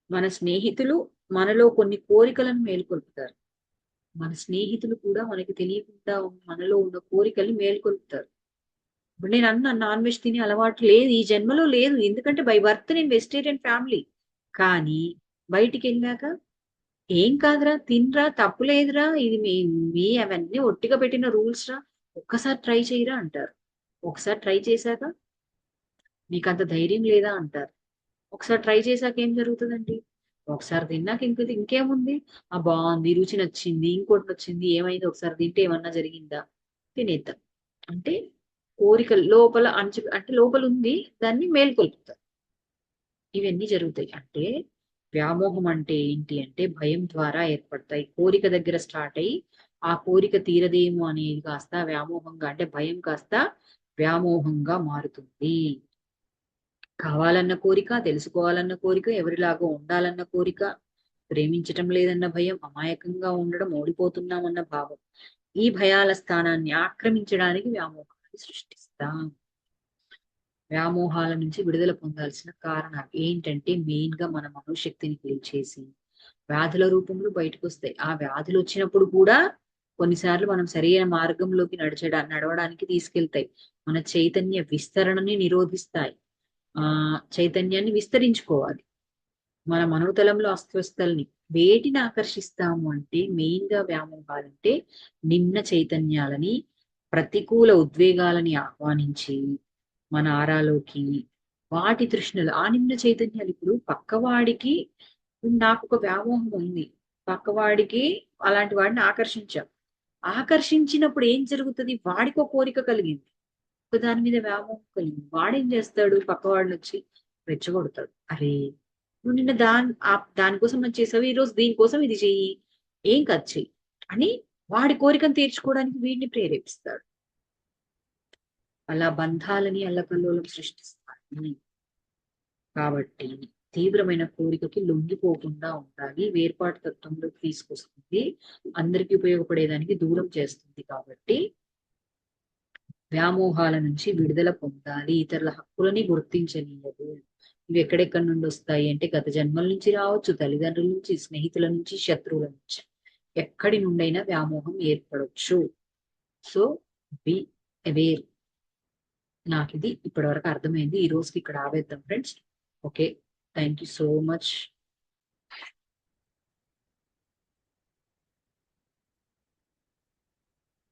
మన స్నేహితులు మనలో కొన్ని కోరికలను మేల్కొల్పుతారు. మన స్నేహితులు కూడా మనకి తెలియకుండా మనలో ఉన్న కోరికల్ని మేల్కొల్పుతారు. ఇప్పుడు నేను నాన్ వెజ్ తినే అలవాటు లేదు, ఈ జన్మలో లేదు, ఎందుకంటే బై బర్త్ నేను వెజిటేరియన్ ఫ్యామిలీ. కానీ బయటికి వెళ్ళాక ఏం కాదురా, తినరా, తప్పు లేదురా, ఇది మీ అవన్నీ ఒట్టిగా పెట్టిన రూల్స్ రా, ఒక్కసారి ట్రై చేయరా అంటారు. ఒకసారి ట్రై చేశాక మీకు అంత ధైర్యం లేదా అంటారు. ఒకసారి ట్రై చేశాక ఏం జరుగుతుందండి, ఒకసారి తిన్నాక ఇంకేముంది, ఆ బాగుంది, రుచి నచ్చింది, ఇంకోటి నచ్చింది, ఏమైంది, ఒకసారి తింటే ఏమన్నా జరిగిందా, తినేద్దాం. అంటే కోరికలు లోపల అంటే లోపల ఉంది, దాన్ని మేల్కొల్పుతారు. ఇవన్నీ జరుగుతాయి. అంటే వ్యామోహం అంటే ఏంటి అంటే భయం ద్వారా ఏర్పడతాయి. కోరిక దగ్గర స్టార్ట్ అయ్యి ఆ కోరిక తీరదేమో అనేది కాస్త వ్యామోహంగా, అంటే భయం కాస్త వ్యామోహంగా మారుతుంది. కావాలన్న కోరిక, తెలుసుకోవాలన్న కోరిక, ఎవరిలాగా ఉండాలన్న కోరిక, ప్రేమించటం లేదన్న భయం, అమాయకంగా ఉండడం, ఓడిపోతున్నామన్న భావం, ఈ భయాల స్థానాన్ని ఆక్రమించడానికి వ్యామోహాన్ని సృష్టిస్తాం. వ్యామోహాల నుంచి విడుదల పొందాల్సిన కారణాలు ఏంటంటే మెయిన్ గా మన మనోశక్తిని పిలిచేసి వ్యాధుల రూపంలో బయటకు వస్తాయి. ఆ వ్యాధులు వచ్చినప్పుడు కూడా కొన్నిసార్లు మనం సరైన మార్గంలోకి నడవడానికి తీసుకెళ్తాయి. మన చైతన్య విస్తరణని నిరోధిస్తాయి. చైతన్యాన్ని విస్తరించుకోవాలి. మన మనోతలంలో అస్వస్థల్ని వేటిని ఆకర్షిస్తాము అంటే మెయిన్ గా వ్యామోహాలంటే నిమ్న చైతన్యాలని, ప్రతికూల ఉద్వేగాలని ఆహ్వానించి మన ఆరాలోకి వాటి తృష్ణలు, ఆ నిమ్న చైతన్యాలు ఇప్పుడు పక్కవాడికి, నాకు ఒక వ్యామోహం ఉంది, పక్కవాడికి అలాంటి వాడిని ఆకర్షించినప్పుడు ఏం జరుగుతుంది, వాడికి ఒక కోరిక కలిగింది, దాని మీద వ్యామోహం కలిగింది, వాడేం చేస్తాడు, పక్కవాడిని వచ్చి రెచ్చగొడతాడు. అరే నువ్వు నిన్న దానికోసం అది చేసావు, ఈ రోజు దీనికోసం ఇది చెయ్యి, ఏం కాదు చెయ్యి అని వాడి కోరికను తీర్చుకోవడానికి వీడిని ప్రేరేపిస్తాడు. అలా బంధాలని అల్లకల్లోలం సృష్టిస్తాడు. కాబట్టి తీవ్రమైన కోరికకి లొంగిపోకుండా ఉండాలి. వేర్పాటు తత్వంలోకి తీసుకొస్తుంది, అందరికీ ఉపయోగపడేదానికి దూరం చేస్తుంది. కాబట్టి వ్యామోహాల నుంచి విడుదల పొందాలి. ఇతరుల హక్కులని గుర్తించనీయదు. ఇవి ఎక్కడెక్కడి నుండి వస్తాయి అంటే గత జన్మల నుంచి రావచ్చు, తల్లిదండ్రుల నుంచి, స్నేహితుల నుంచి, శత్రువుల నుంచి, ఎక్కడి నుండైనా వ్యామోహం ఏర్పడవచ్చు. So be aware. నాకు ఇది ఇప్పటి వరకు అర్థమైంది. ఈ రోజుకి ఇక్కడ ఆవేద్దాం friends. Okay, thank you so much.